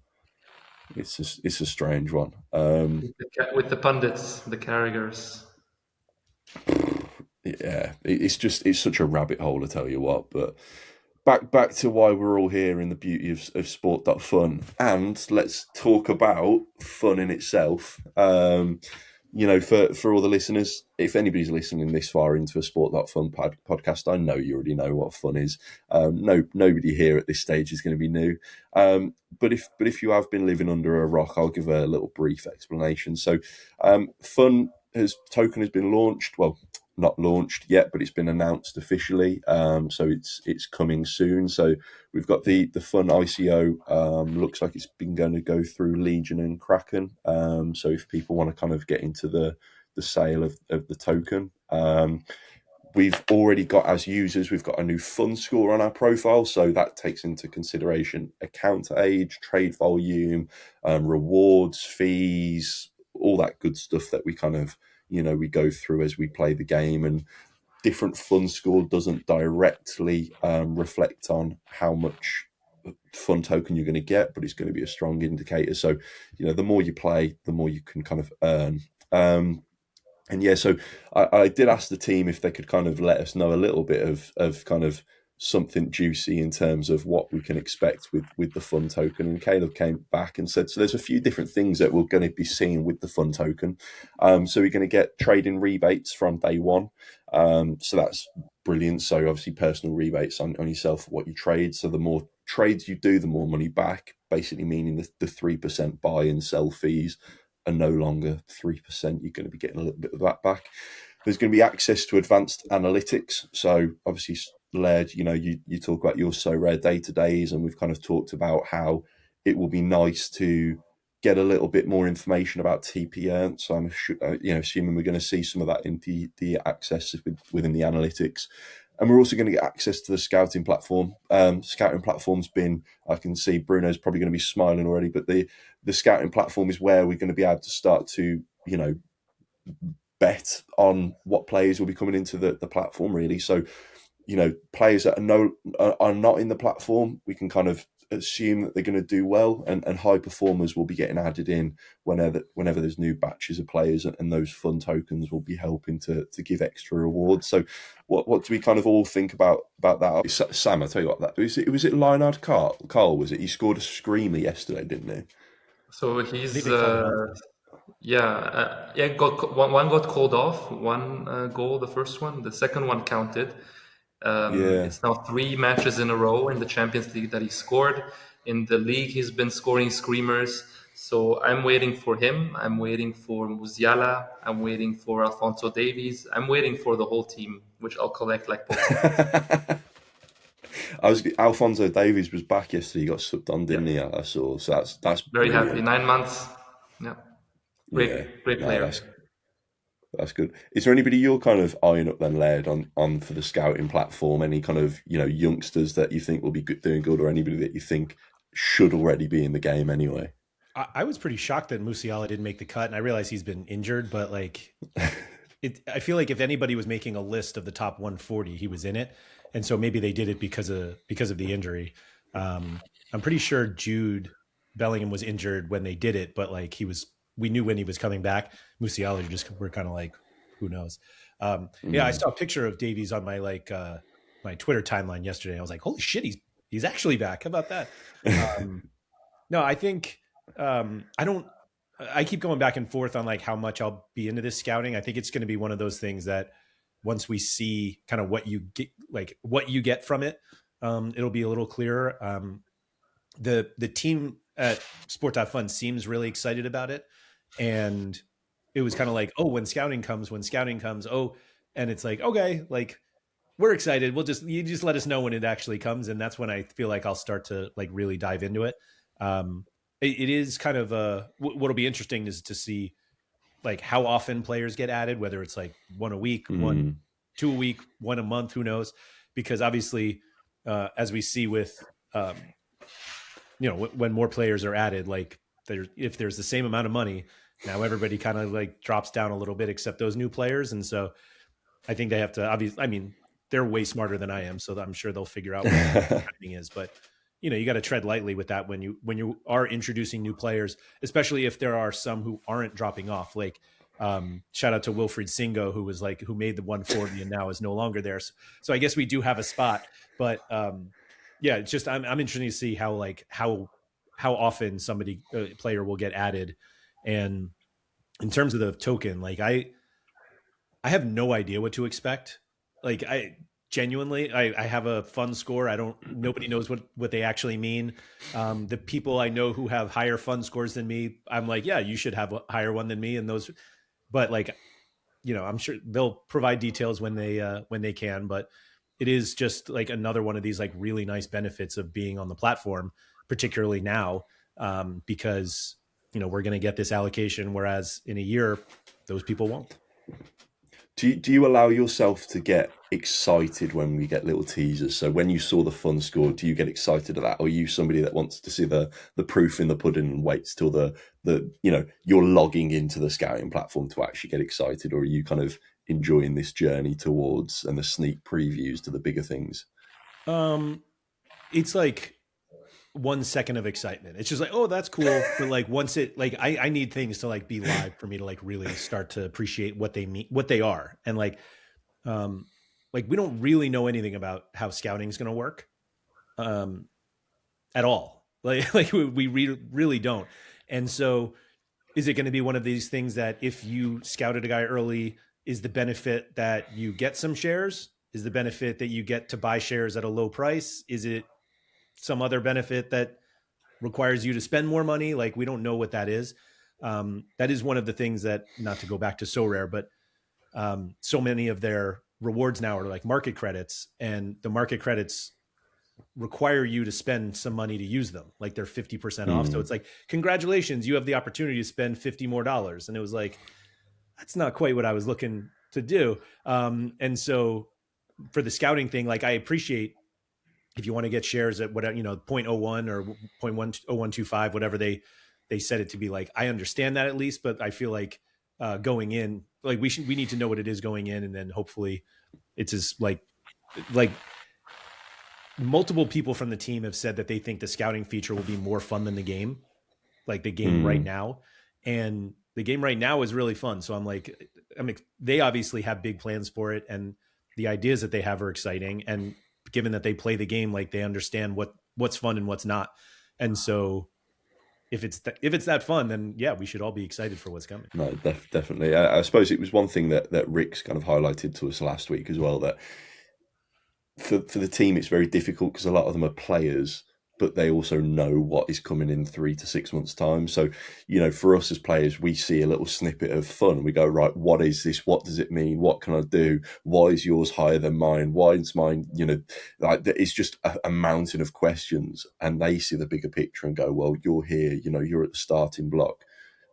It's a strange one. With the pundits, the carriers. Yeah, it's such a rabbit hole, I tell you what. But back to why we're all here in the beauty of Sport.Fun, and let's talk about fun in itself. For all the listeners, if anybody's listening this far into a Sport.Fun podcast, I know you already know what fun is. Nobody here at this stage is going to be new. But if you have been living under a rock, I'll give a little brief explanation. So, Fun token has been launched. Well, not launched yet, but it's been announced officially. So it's coming soon. So we've got the Fun ICO. Looks like it's been going to go through Legion and Kraken. So if people want to kind of get into the sale of the token, we've already got, as users, we've got a new Fun score on our profile. So that takes into consideration account age, trade volume, rewards, fees, all that good stuff that we kind of we go through as we play the game. And different Fun score doesn't directly reflect on how much Fun token you're going to get, but it's going to be a strong indicator. So the more you play, the more you can kind of earn. And yeah, so I did ask the team if they could kind of let us know a little bit of kind of something juicy in terms of what we can expect with the Fun token. And Caleb came back and said, so there's a few different things that we're going to be seeing with the Fun token. So we're going to get trading rebates from day one. So that's brilliant. So obviously personal rebates on yourself for what you trade. So the more trades you do, the more money back, basically meaning the 3% buy and sell fees are no longer 3%. You're going to be getting a little bit of that back. There's going to be access to advanced analytics. So obviously, Laird, you talk about your So Rare day-to-days, and we've kind of talked about how it will be nice to get a little bit more information about TP earned. So I'm assuming we're going to see some of that in the access within the analytics. And we're also going to get access to the scouting platform. Scouting platform's been, I can see Bruno's probably going to be smiling already, but the scouting platform is where we're going to be able to start to, bet on what players will be coming into the platform, really. So, players that are not in the platform, we can kind of assume that they're going to do well, and high performers will be getting added in whenever there's new batches of players, and those fun tokens will be helping to give extra rewards. So what do we kind of all think about that? Sam, I tell you what, that was it Laird Carl, was it? He scored a screamer yesterday, didn't he? So I think he's they called him out. one got called off, one goal, the first one, the second one counted. Yeah. It's now 3 matches in a row in the Champions League that he scored. In the league, he's been scoring screamers. So I'm waiting for him. I'm waiting for Musiala. I'm waiting for Alfonso Davies. I'm waiting for the whole team, which I'll collect like Pokemon. Alfonso Davies was back yesterday. He got subbed on, Yeah, didn't he? I saw. So that's very happy. brilliant. 9 months. Yeah, Yeah. great No, player. that's good. Is there anybody you're kind of eyeing up then, Laird, on for the scouting platform? Any kind of youngsters that you think will be doing good, or anybody that you think should already be in the game anyway? I was pretty shocked that Musiala didn't make the cut, and I realize he's been injured, but like, I feel like if anybody was making a list of the top 140, he was in it, and so maybe they did it because of the injury. I'm pretty sure Jude Bellingham was injured when they did it, but like we knew when he was coming back. Musiala, we're kind of like, who knows? Yeah, I saw a picture of Davies on my my Twitter timeline yesterday. I was like, holy shit, he's actually back. How about that? No, I think I don't. I keep going back and forth on like how much I'll be into this scouting. I think it's going to be one of those things that once we see kind of what you get from it, it'll be a little clearer. The team at Sport.Fun seems really excited about it, and it was kind of like, oh, when scouting comes, oh, and it's like, okay, like we're excited. You just let us know when it actually comes, and that's when I feel like I'll start to like really dive into it. It is kind of what'll be interesting is to see like how often players get added, whether it's like one a week, one, two a week, one a month, who knows? Because obviously, as we see with, when more players are added, like if there's the same amount of money, now everybody kind of like drops down a little bit, except those new players. And so I think they have to obviously, I mean, they're way smarter than I am, so I'm sure they'll figure out what the timing is. But you got to tread lightly with that when you are introducing new players, especially if there are some who aren't dropping off. Like shout out to Wilfried Singo, who made the 140 and now is no longer there. So I guess we do have a spot, but yeah, it's just I'm interested to see how often player will get added, and in terms of the token, like I have no idea what to expect. Like I genuinely, I have a fun score. Nobody knows what they actually mean. The people I know who have higher fun scores than me, I'm like, yeah, you should have a higher one than me. And but like, I'm sure they'll provide details when they can, but it is just like another one of these like really nice benefits of being on the platform, particularly now, because, we're going to get this allocation, whereas in a year, those people won't. Do you allow yourself to get excited when we get little teasers? So when you saw the fun score, do you get excited at that? Or are you somebody that wants to see the proof in the pudding and waits till the you're logging into the scouting platform to actually get excited? Or are you kind of enjoying this journey towards and the sneak previews to the bigger things? It's like 1 second of excitement. It's just like, oh, that's cool. But like once I need things to like be live for me to like really start to appreciate what they mean, what they are. And like we don't really know anything about how scouting is going to work at all. Like we really don't. And so is it going to be one of these things that if you scouted a guy early, is the benefit that you get some shares? Is the benefit that you get to buy shares at a low price? Is it some other benefit that requires you to spend more money? Like we don't know what that is. That is one of the things that, not to go back to So Rare, but so many of their rewards now are like market credits, and the market credits require you to spend some money to use them. Like they're 50% off. So it's like, congratulations, you have the opportunity to spend $50 more. And it was like, that's not quite what I was looking to do. And so for the scouting thing, like I appreciate if you want to get shares at whatever, 0.01 or 0.0125, whatever they set it to be. Like, I understand that at least, but I feel like going in, like we need to know what it is going in. And then hopefully it's as like multiple people from the team have said that they think the scouting feature will be more fun than the game, like the game right now. And the game right now is really fun. So I'm like, they obviously have big plans for it, and the ideas that they have are exciting. And given that they play the game, like they understand what's fun and what's not. And so if it's that fun, then yeah, we should all be excited for what's coming. No, definitely. I suppose it was one thing that Rick's kind of highlighted to us last week as well, that for the team it's very difficult because a lot of them are players, but they also know what is coming in 3 to 6 months' time. So, for us as players, we see a little snippet of fun. We go, right, what is this? What does it mean? What can I do? Why is yours higher than mine? Why is mine, like it's just a mountain of questions. And they see the bigger picture and go, well, you're here, you're at the starting block.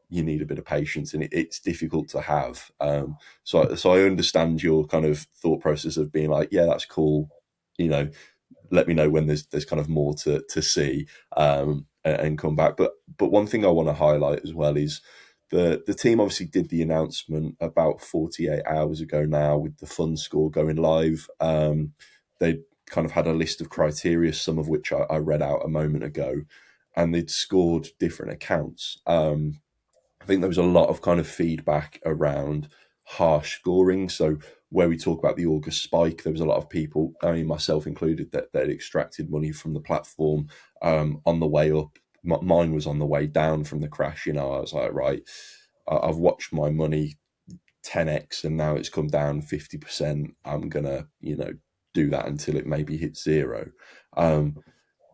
You need a bit of patience, and it's difficult to have. So I understand your kind of thought process of being like, yeah, that's cool. Let me know when there's kind of more to see, and come back. But one thing I want to highlight as well is the team obviously did the announcement about 48 hours ago now with the fun score going live. They kind of had a list of criteria, some of which I read out a moment ago, and they'd scored different accounts. I think there was a lot of kind of feedback around harsh scoring. So where we talk about the August spike, there was a lot of people, I mean, myself included, that they'd extracted money from the platform on the way up. Mine was on the way down from the crash. I was like, right, I've watched my money 10x and now it's come down 50%. I'm going to, do that until it maybe hits zero.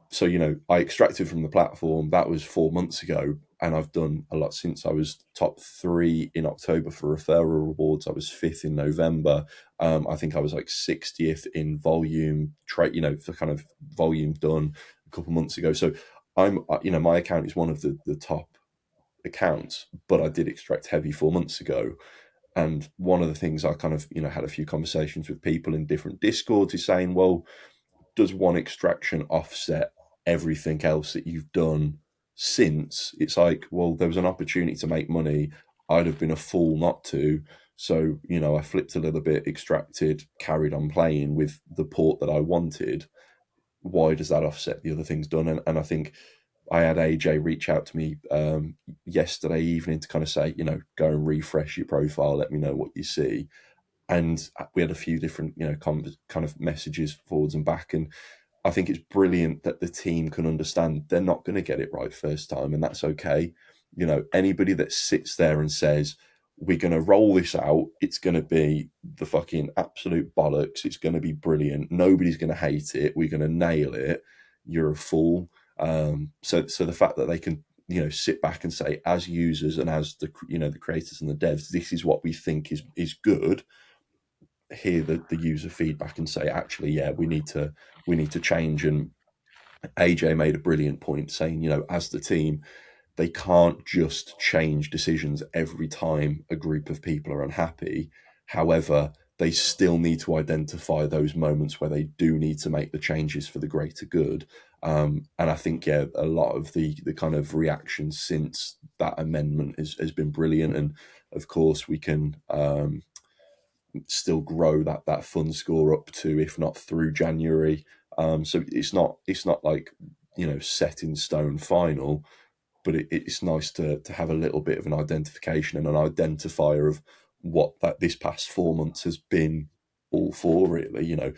So, I extracted from the platform. That was 4 months ago, and I've done a lot since. I was top 3 in October for referral rewards. I was 5th in November. I think I was like 60th in volume trade, for kind of volume done a couple months ago. So my account is one of the top accounts, but I did extract heavy 4 months ago. And one of the things I kind of, had a few conversations with people in different Discords is saying, well, does one extraction offset everything else that you've done since? It's like, well, there was an opportunity to make money. I'd have been a fool not to. So, I flipped a little bit, extracted, carried on playing with the port that I wanted. Why does that offset the other things done? And I think I had AJ reach out to me yesterday evening to kind of say, go and refresh your profile. Let me know what you see. And we had a few different, kind of messages forwards and back. And I think it's brilliant that the team can understand they're not going to get it right first time, and that's okay. Anybody that sits there and says, we're going to roll this out, it's going to be the fucking absolute bollocks, it's going to be brilliant, nobody's going to hate it, we're going to nail it, you're a fool. So the fact that they can, sit back and say, as users and as the creators and the devs, this is what we think is good, hear the user feedback and say, actually, yeah, we need to change. And AJ made a brilliant point saying, as the team, they can't just change decisions every time a group of people are unhappy. However, they still need to identify those moments where they do need to make the changes for the greater good. And I think, a lot of the kind of reaction since that amendment has been brilliant. And of course, we can still grow that fun score up to, if not through January. So it's not like, set in stone final, but it's nice to have a little bit of an identification and an identifier of what this past 4 months has been all for, really.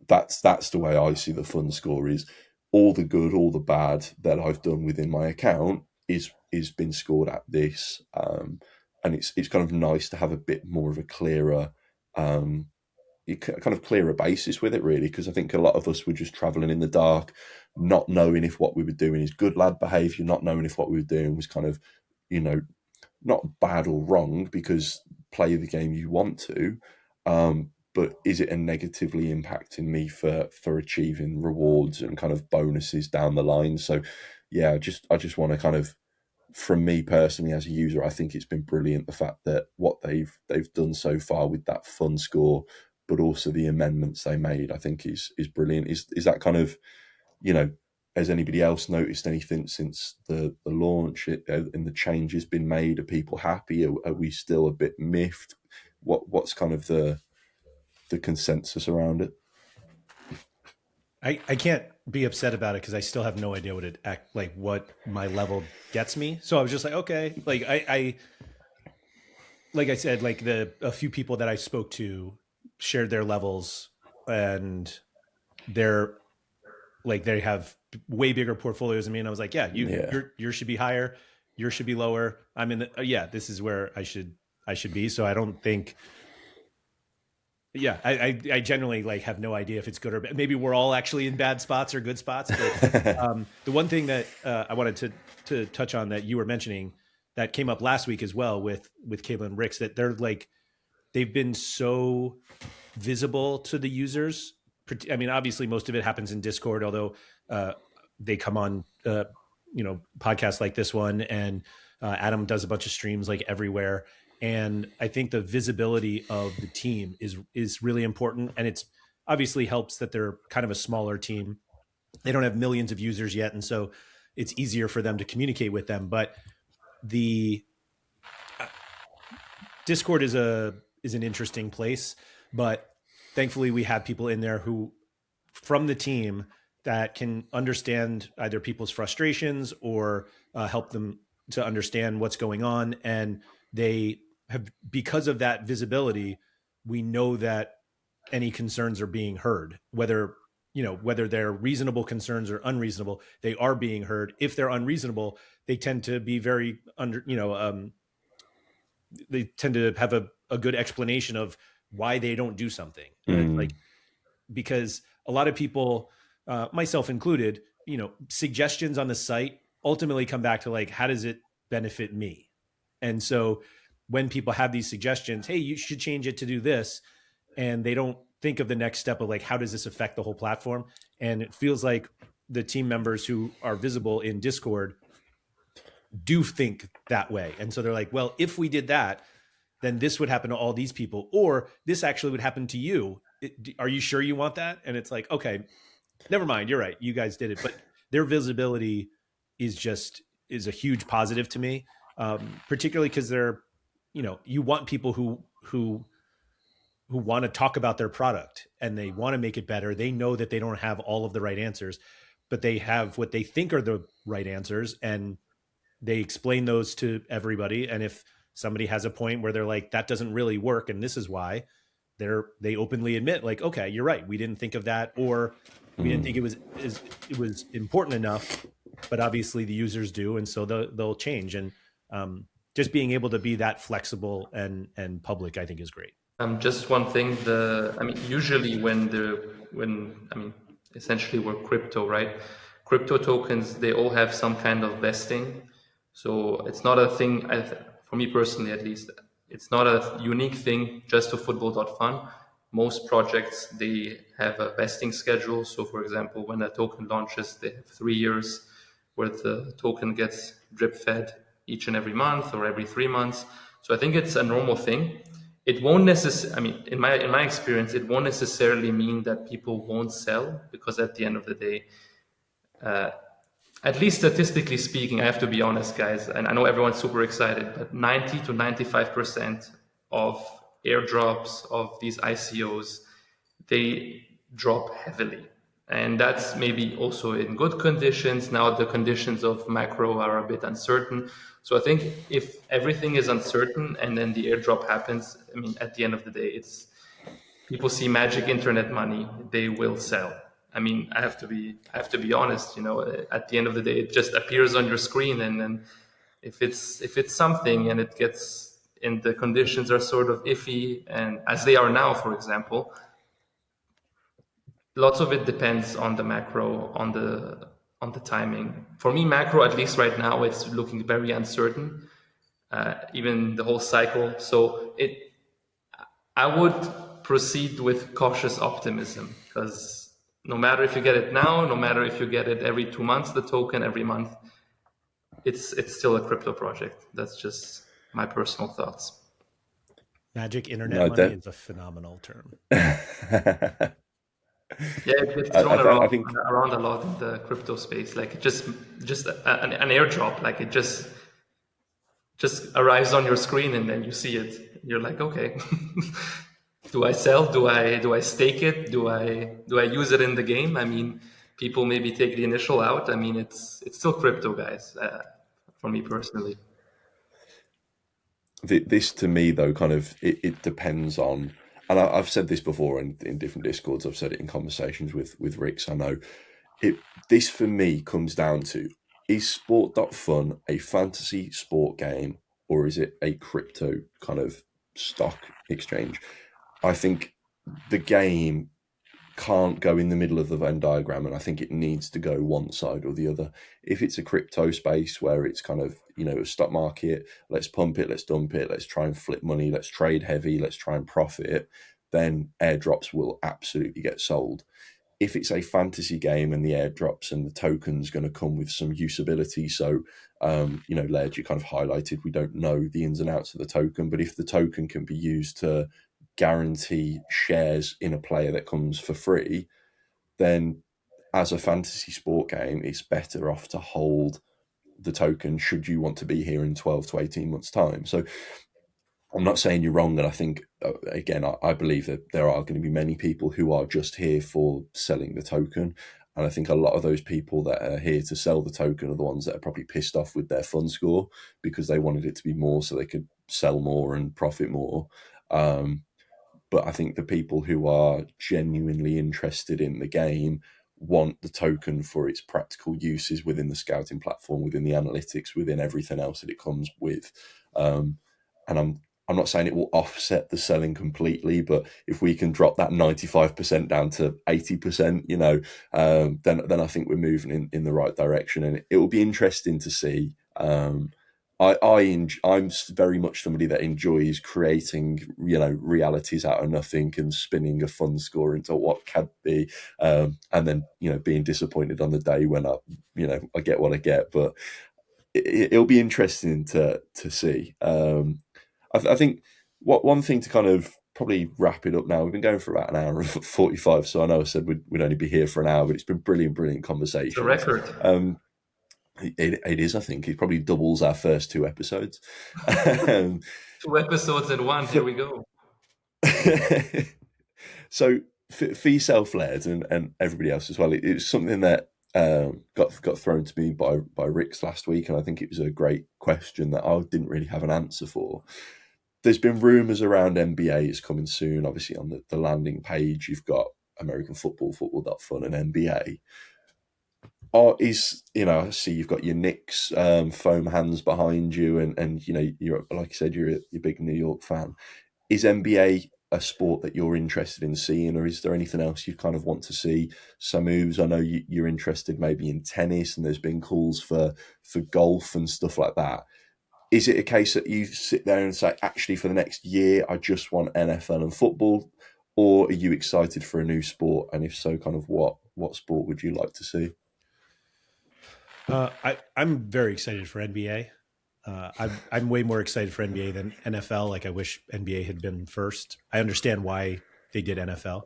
That's the way I see the fun score, is all the good, all the bad that I've done within my account is been scored at this. And it's kind of nice to have a bit more of a clearer, kind of clearer basis with it, really, because I think a lot of us were just traveling in the dark, not knowing if what we were doing is good lad behavior, not knowing if what we were doing was kind of, not bad or wrong, because play the game you want to, but is it a negatively impacting me for achieving rewards and kind of bonuses down the line? So yeah, I just want to kind of, from me personally as a user, I think it's been brilliant, the fact that what they've done so far with that fun score, but also the amendments they made, I think is brilliant. Is that kind of, has anybody else noticed anything since the launch and the changes been made? Are people happy? Are we still a bit miffed? What's kind of the consensus around it? I can't be upset about it because I still have no idea what it like what my level gets me. So I was just like, okay, like I like I said, like a few people that I spoke to shared their levels, and they're like they have way bigger portfolios than me. And I was like, yeah, Yeah. yours should be higher, yours should be lower. I'm in the yeah, this is where I should be. So I don't think yeah, I generally like have no idea if it's good or bad. Maybe we're all actually in bad spots or good spots. But the one thing that I wanted to touch on that you were mentioning that came up last week as well with Caitlin and Ricks, that they're like they've been so visible to the users. I mean, obviously, most of it happens in Discord, although uh, they come on, podcasts like this one, and Adam does a bunch of streams like everywhere. And I think the visibility of the team is really important, and it's obviously helps that they're kind of a smaller team. They don't have millions of users yet, and so it's easier for them to communicate with them. But the Discord is an interesting place, but thankfully we have people in there who from the team that can understand either people's frustrations or help them to understand what's going on. And they have, because of that visibility, we know that any concerns are being heard, whether they're reasonable concerns or unreasonable, they are being heard. If they're unreasonable, they tend to be very they tend to have a good explanation of why they don't do something. And it's like, because a lot of people, myself included, suggestions on the site ultimately come back to like, how does it benefit me? And so when people have these suggestions, hey, you should change it to do this, and they don't think of the next step of like, how does this affect the whole platform? And it feels like the team members who are visible in Discord do think that way. And so they're like, well, if we did that, then this would happen to all these people, or this actually would happen to you. Are you sure you want that? And it's like, okay, never mind. You're right. You guys did it. But their visibility is a huge positive to me, particularly because they're, you want people who want to talk about their product and they want to make it better. They know that they don't have all of the right answers, but they have what they think are the right answers, and they explain those to everybody. And if somebody has a point where they're like, that doesn't really work and this is why, they openly admit like, okay, you're right, we didn't think of that, or we didn't think it was important enough, but obviously the users do, and so they'll change. And just being able to be that flexible and public, I think is great. Just one thing. Usually essentially we're crypto, right? Crypto tokens, they all have some kind of vesting. So it's not a thing, for me personally at least, it's not a unique thing just to football.fun. Most projects, they have a vesting schedule. So for example, when a token launches, they have 3 years where the token gets drip fed each and every month or every 3 months. So I think it's a normal thing. It won't necessarily, in my experience, it won't necessarily mean that people won't sell, because at the end of the day, at least statistically speaking, I have to be honest, guys, and I know everyone's super excited, but 90 to 95% of airdrops of these ICOs, they drop heavily. And that's maybe also in good conditions. Now the conditions of macro are a bit uncertain. So I think if everything is uncertain and then the airdrop happens, at the end of the day, it's people see magic internet money, they will sell. I have to be honest. At the end of the day, it just appears on your screen, and then if it's something and it gets and the conditions are sort of iffy, and as they are now, for example, lots of it depends on the macro, on the timing. For me, macro, at least right now, it's looking very uncertain. Even the whole cycle. So I would proceed with cautious optimism, because no matter if you get it now, no matter if you get it every 2 months, the token every month, it's still a crypto project. That's just my personal thoughts. Magic internet No, money is a phenomenal term. Yeah, it gets thrown I think around a lot in the crypto space. Like just an airdrop, like it just arrives on your screen and then you see it. You're like, okay. Do I sell? Do I stake it? Do I use it in the game? I mean, people maybe take the initial out. I mean, it's still crypto, guys. For me personally. This to me though, kind of it depends on, and I've said this before in different discords. I've said it in conversations with Ricks. I know it. This for me comes down to, is Sport.Fun a fantasy sport game, or is it a crypto kind of stock exchange? I think the game can't go in the middle of the Venn diagram, and I think it needs to go one side or the other. If it's a crypto space where it's kind of, a stock market, let's pump it, let's dump it, let's try and flip money, let's trade heavy, let's try and profit, then airdrops will absolutely get sold. If it's a fantasy game and the airdrops and the tokens going to come with some usability, so Laird, you kind of highlighted, we don't know the ins and outs of the token, but if the token can be used to guarantee shares in a player that comes for free, then as a fantasy sport game, it's better off to hold the token should you want to be here in 12 to 18 months' time. So I'm not saying you're wrong, and I think again, I believe that there are going to be many people who are just here for selling the token, and I think a lot of those people that are here to sell the token are the ones that are probably pissed off with their fund score because they wanted it to be more so they could sell more and profit more. But I think the people who are genuinely interested in the game want the token for its practical uses within the scouting platform, within the analytics, within everything else that it comes with. And I'm not saying it will offset the selling completely, but if we can drop that 95% down to 80%, then I think we're moving in the right direction, and it will be interesting to see. I'm very much somebody that enjoys creating, realities out of nothing and spinning a fun score into what can be, and then being disappointed on the day when I get what I get. But it'll be interesting to see. I think one thing to kind of probably wrap it up now. We've been going for about an hour and 45, so I know I said we'd only be here for an hour, but it's been brilliant It's a conversations. record. It is, I think. It probably doubles our first two episodes. 2 episodes in one. Here we go. So for yourself, Laird, and everybody else as well, it was something that got thrown to me by Rick's last week, and I think it was a great question that I didn't really have an answer for. There's been rumours around NBA is coming soon. Obviously, on the landing page, you've got American football, football.fun, and NBA. I see you've got your Knicks foam hands behind you, and you're, like you said, you're a big New York fan. Is NBA a sport that you're interested in seeing, or is there anything else you kind of want to see? Samooves, I know you're interested maybe in tennis, and there's been calls for golf and stuff like that. Is it a case that you sit there and say, actually, for the next year, I just want NFL and football, or are you excited for a new sport? And if so, kind of what sport would you like to see? I'm very excited for NBA. I'm way more excited for NBA than NFL. Like, I wish NBA had been first. I understand why they did NFL.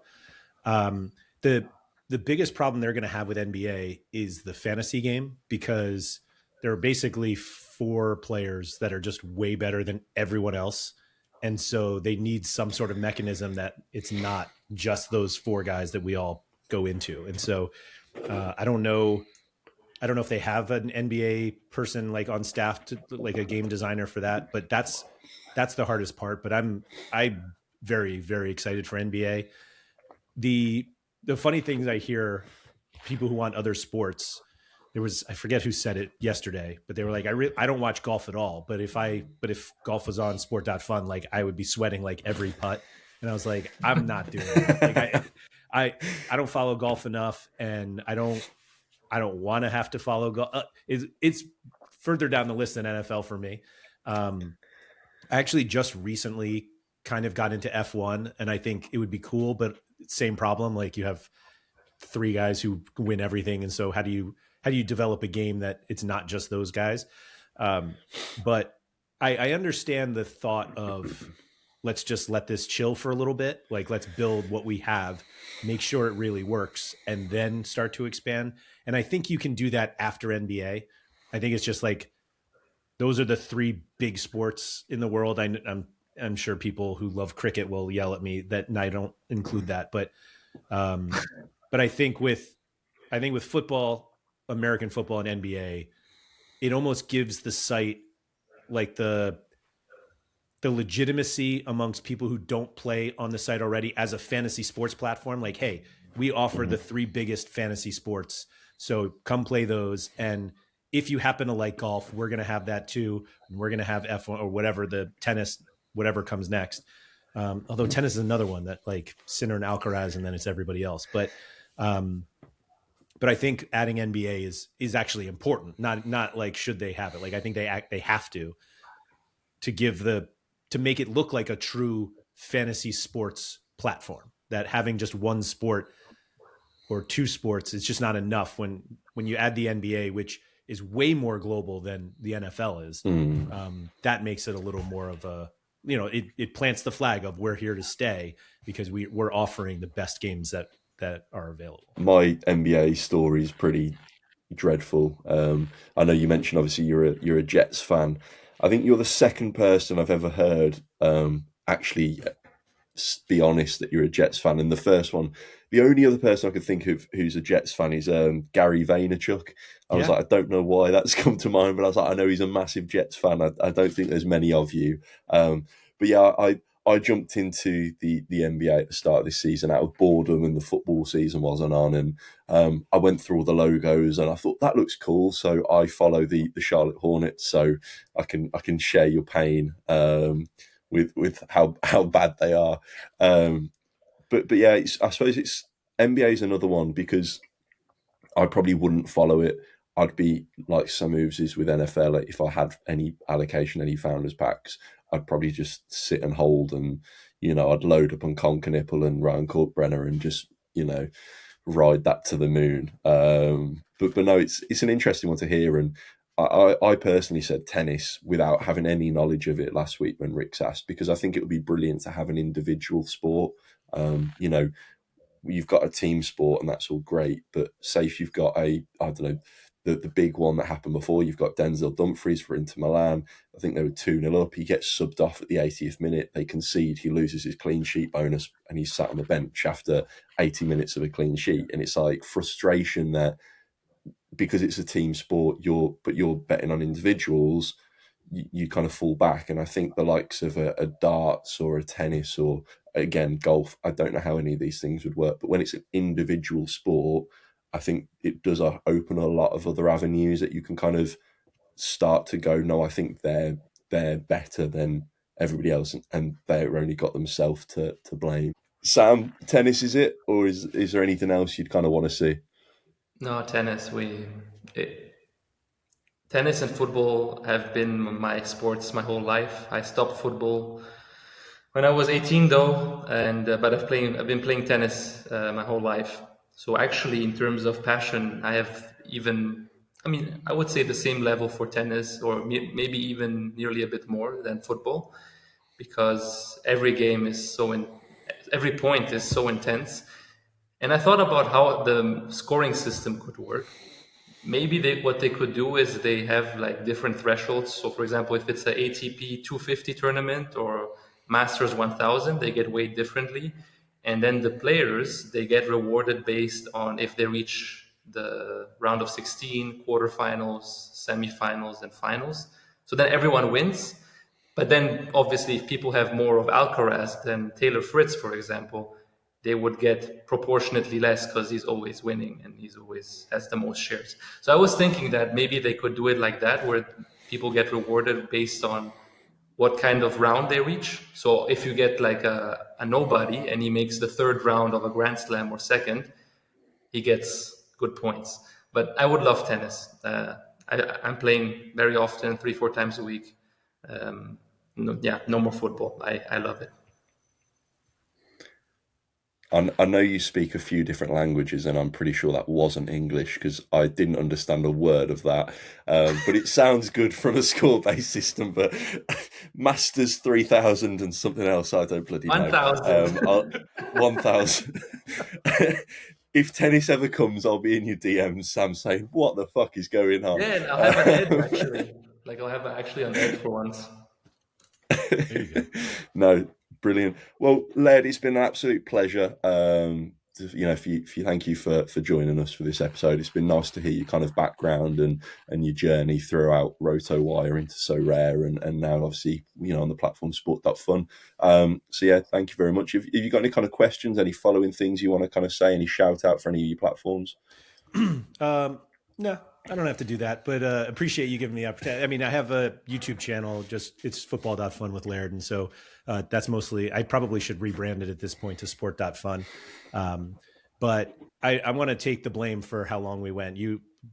Um, the biggest problem they're going to have with NBA is the fantasy game, because there are basically four players that are just way better than everyone else, and so they need some sort of mechanism that it's not just those four guys that we all go into. And so I don't know. I don't know if they have an NBA person like on staff to like a game designer for that, but that's the hardest part. But I'm very excited for NBA. The funny things I hear, people who want other sports. There was, I forget who said it yesterday, but they were like, I don't watch golf at all, but if golf was on Sport.Fun, like I would be sweating like every putt. And I was like, I'm not doing that. Like I don't follow golf enough, and I don't want to have to follow golf. It's further down the list than NFL for me. I actually just recently kind of got into F1, and I think it would be cool, but same problem. Like, you have three guys who win everything, and so how do you develop a game that it's not just those guys? But I understand the thought of, let's just let this chill for a little bit. Like, let's build what we have, make sure it really works, and then start to expand. And I think you can do that after NBA. I think it's just like, those are the three big sports in the world. I'm sure people who love cricket will yell at me that I don't include that, but I think with football, American football, and NBA, it almost gives the site like the legitimacy amongst people who don't play on the site already as a fantasy sports platform. Like, hey, we offer the 3 biggest fantasy sports, so come play those. And if you happen to like golf, we're going to have that too. And we're going to have F1 or whatever, the tennis, whatever comes next. Although tennis is another one that like Sinner and Alcaraz, and then it's everybody else. But I think adding NBA is actually important. Not like should they have it. Like I think they have to make it look like a true fantasy sports platform. That having just one sport or 2 sports is just not enough. When you add the NBA, which is way more global than the NFL is, that makes it a little more of a, it plants the flag of we're here to stay because we're offering the best games that are available. My NBA story is pretty dreadful. I know you mentioned obviously you're a Jets fan. I think you're the second person I've ever heard actually be honest that you're a Jets fan. And the first one, the only other person I could think of who's a Jets fan is Gary Vaynerchuk. I was like, I don't know why that's come to mind, but I was like, I know he's a massive Jets fan. I don't think there's many of you. But yeah, I jumped into the NBA at the start of this season out of boredom, and the football season wasn't on, and I went through all the logos and I thought that looks cool. So I follow the Charlotte Hornets, so I can share your pain with how bad they are. But yeah, I suppose it's NBA is another one because I probably wouldn't follow it. I'd be like Samooves is with NFL. Like if I had any allocation, any founders packs, I'd probably just sit and hold, and I'd load up on Conker and Ryan Corkbrenner and just ride that to the moon. But no, it's an interesting one to hear, and I personally said tennis without having any knowledge of it last week when Rick's asked, because I think it would be brilliant to have an individual sport. You've got a team sport and that's all great, but say if you've got I don't know, the big one that happened before, you've got Denzel Dumfries for Inter Milan. I think they were 2-0 up. He gets subbed off at the 80th minute. They concede. He loses his clean sheet bonus and he's sat on the bench after 80 minutes of a clean sheet. And it's like frustration that because it's a team sport, you're betting on individuals, you kind of fall back. And I think the likes of a darts or a tennis or, again, golf, I don't know how any of these things would work. But when it's an individual sport, I think it does open a lot of other avenues that you can kind of start to go, no, I think they're better than everybody else, and they've only got themselves to blame. Sam, tennis is it, or is there anything else you'd kind of want to see? No, tennis. Tennis and football have been my sports my whole life. I stopped football when I was 18, though, and but I've been playing tennis my whole life. So actually, in terms of passion, I have I would say the same level for tennis, or maybe even nearly a bit more than football, because every point is so intense. And I thought about how the scoring system could work. Maybe what they could do is they have like different thresholds. So, for example, if it's a ATP 250 tournament or Masters 1000, they get weighed differently. And then the players, they get rewarded based on if they reach the round of 16, quarterfinals, semifinals, and finals. So then everyone wins. But then, obviously, if people have more of Alcaraz than Taylor Fritz, for example, they would get proportionately less because he's always winning and he's always has the most shares. So I was thinking that maybe they could do it like that, where people get rewarded based on what kind of round they reach. So if you get like a nobody and he makes the third round of a Grand Slam or second, he gets good points. But I would love tennis. I'm playing very often, 3-4 times a week. No more football. I love it. I know you speak a few different languages, and I'm pretty sure that wasn't English because I didn't understand a word of that. But it sounds good from a score-based system. But Masters 3000 and something else, I don't bloody know. 1000. 1000. If tennis ever comes, I'll be in your DMs, Sam, saying, "What the fuck is going on?" Yeah, and I'll have an edge actually. Like I'll have actually an edge for once. There you go. No, brilliant. Well, Laird, it's been an absolute pleasure. If you thank you for joining us for this episode. It's been nice to hear your kind of background and your journey throughout RotoWire into So Rare and now obviously on the platform Sport.Fun. So yeah, thank you very much. Have you got any kind of questions, any following things you want to kind of say, any shout out for any of your platforms? No, I don't have to do that, but appreciate you giving me the opportunity. I mean, I have a YouTube channel, it's football.fun with Laird. And so that's mostly, I probably should rebrand it at this point to sport.fun. But I want to take the blame for how long we went.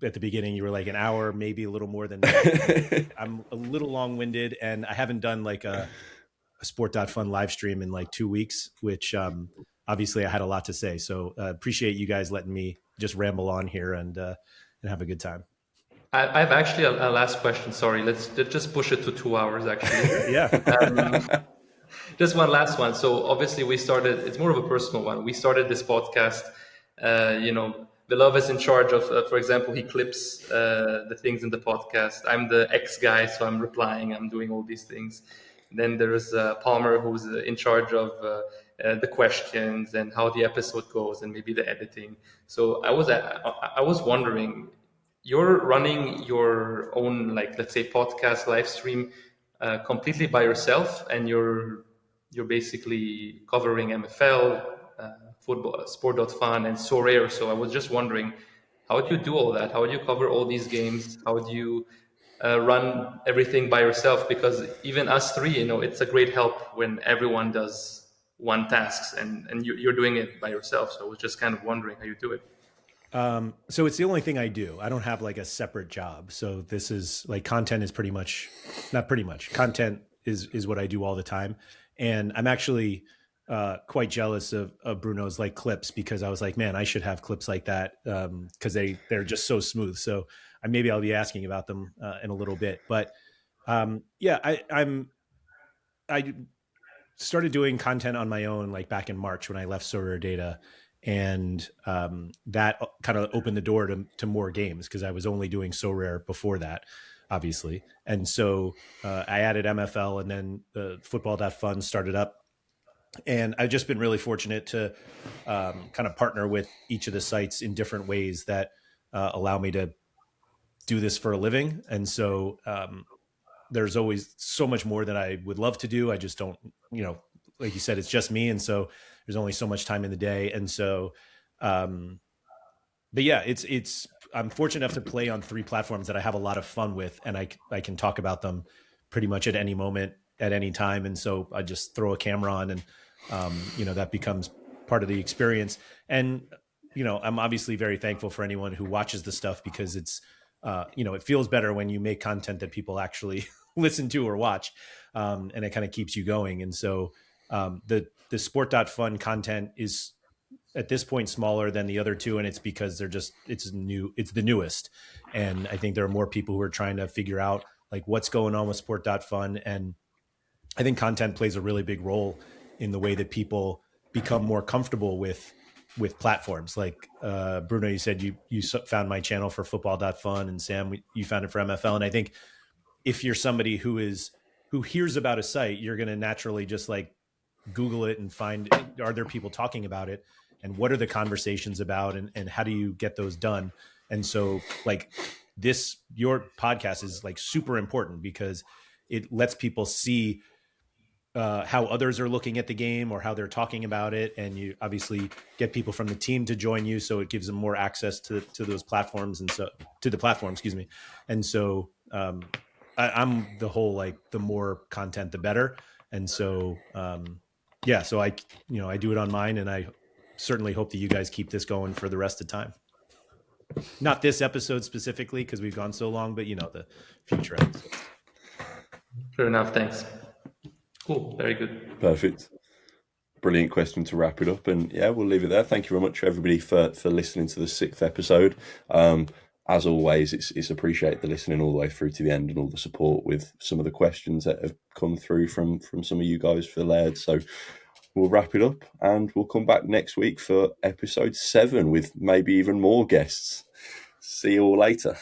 At the beginning, you were like an hour, maybe a little more than that. I'm a little long winded and I haven't done like a sport.fun live stream in like 2 weeks, which obviously I had a lot to say. So appreciate you guys letting me just ramble on here and have a good time. I have actually a last question. Sorry, let's just push it to 2 hours, actually. Yeah. Just one last one. So obviously we started, it's more of a personal one. We started this podcast, Beloved is in charge of, for example, he clips the things in the podcast. I'm the X guy, so I'm replying, I'm doing all these things. Then there's Palmer, who's in charge of the questions and how the episode goes and maybe the editing. So I was wondering, you're running your own, like, let's say, podcast live stream completely by yourself, and you're basically covering MFL, football, Sport.Fun, and So Rare. So I was just wondering, how do you do all that? How do you cover all these games? How do you run everything by yourself? Because even us three, it's a great help when everyone does one tasks and you're doing it by yourself. So I was just kind of wondering how you do it. So it's the only thing I do. I don't have like a separate job. So this is like content is not pretty much. Content is what I do all the time. And I'm actually quite jealous of Bruno's like clips, because I was like, man, I should have clips like that because they're just so smooth. So maybe I'll be asking about them in a little bit. But yeah, I started doing content on my own like back in March when I left Sorare Data, and that kind of opened the door to more games because I was only doing So Rare before that, obviously. And so I added MFL, and then the football.fun started up. And I've just been really fortunate to kind of partner with each of the sites in different ways that allow me to do this for a living. And so there's always so much more that I would love to do. I just don't, like you said, it's just me. And so there's only so much time in the day. And so, but yeah, I'm fortunate enough to play on 3 platforms that I have a lot of fun with, and I can talk about them pretty much at any moment, at any time. And so I just throw a camera on and, that becomes part of the experience. And, I'm obviously very thankful for anyone who watches the stuff, because it's, it feels better when you make content that people actually listen to or watch. And it kind of keeps you going. And so the Sport.Fun content is at this point smaller than the other 2. And it's because it's the newest. And I think there are more people who are trying to figure out like what's going on with Sport.Fun. And I think content plays a really big role in the way that people become more comfortable with platforms. Like Bruno, you said you found my channel for football.fun, and Sam, you found it for MFL. And I think if you're somebody who hears about a site, you're going to naturally just like Google it and find, are there people talking about it, and what are the conversations about, and how do you get those done? And so like your podcast is like super important because it lets people see how others are looking at the game or how they're talking about it. And you obviously get people from the team to join you. So it gives them more access to those platforms, and so to the platform, excuse me. And so I'm the whole, like, the more content, the better. And so, yeah, so I do it on mine, and I certainly hope that you guys keep this going for the rest of the time. Not this episode specifically, because we've gone so long, but the future episodes. Fair enough. Thanks. Cool. Very good. Perfect. Brilliant question to wrap it up. And yeah, we'll leave it there. Thank you very much, everybody, for listening to the 6th episode. As always, it's appreciate the listening all the way through to the end and all the support with some of the questions that have come through from some of you guys for Laird. So we'll wrap it up, and we'll come back next week for episode 7 with maybe even more guests. See you all later.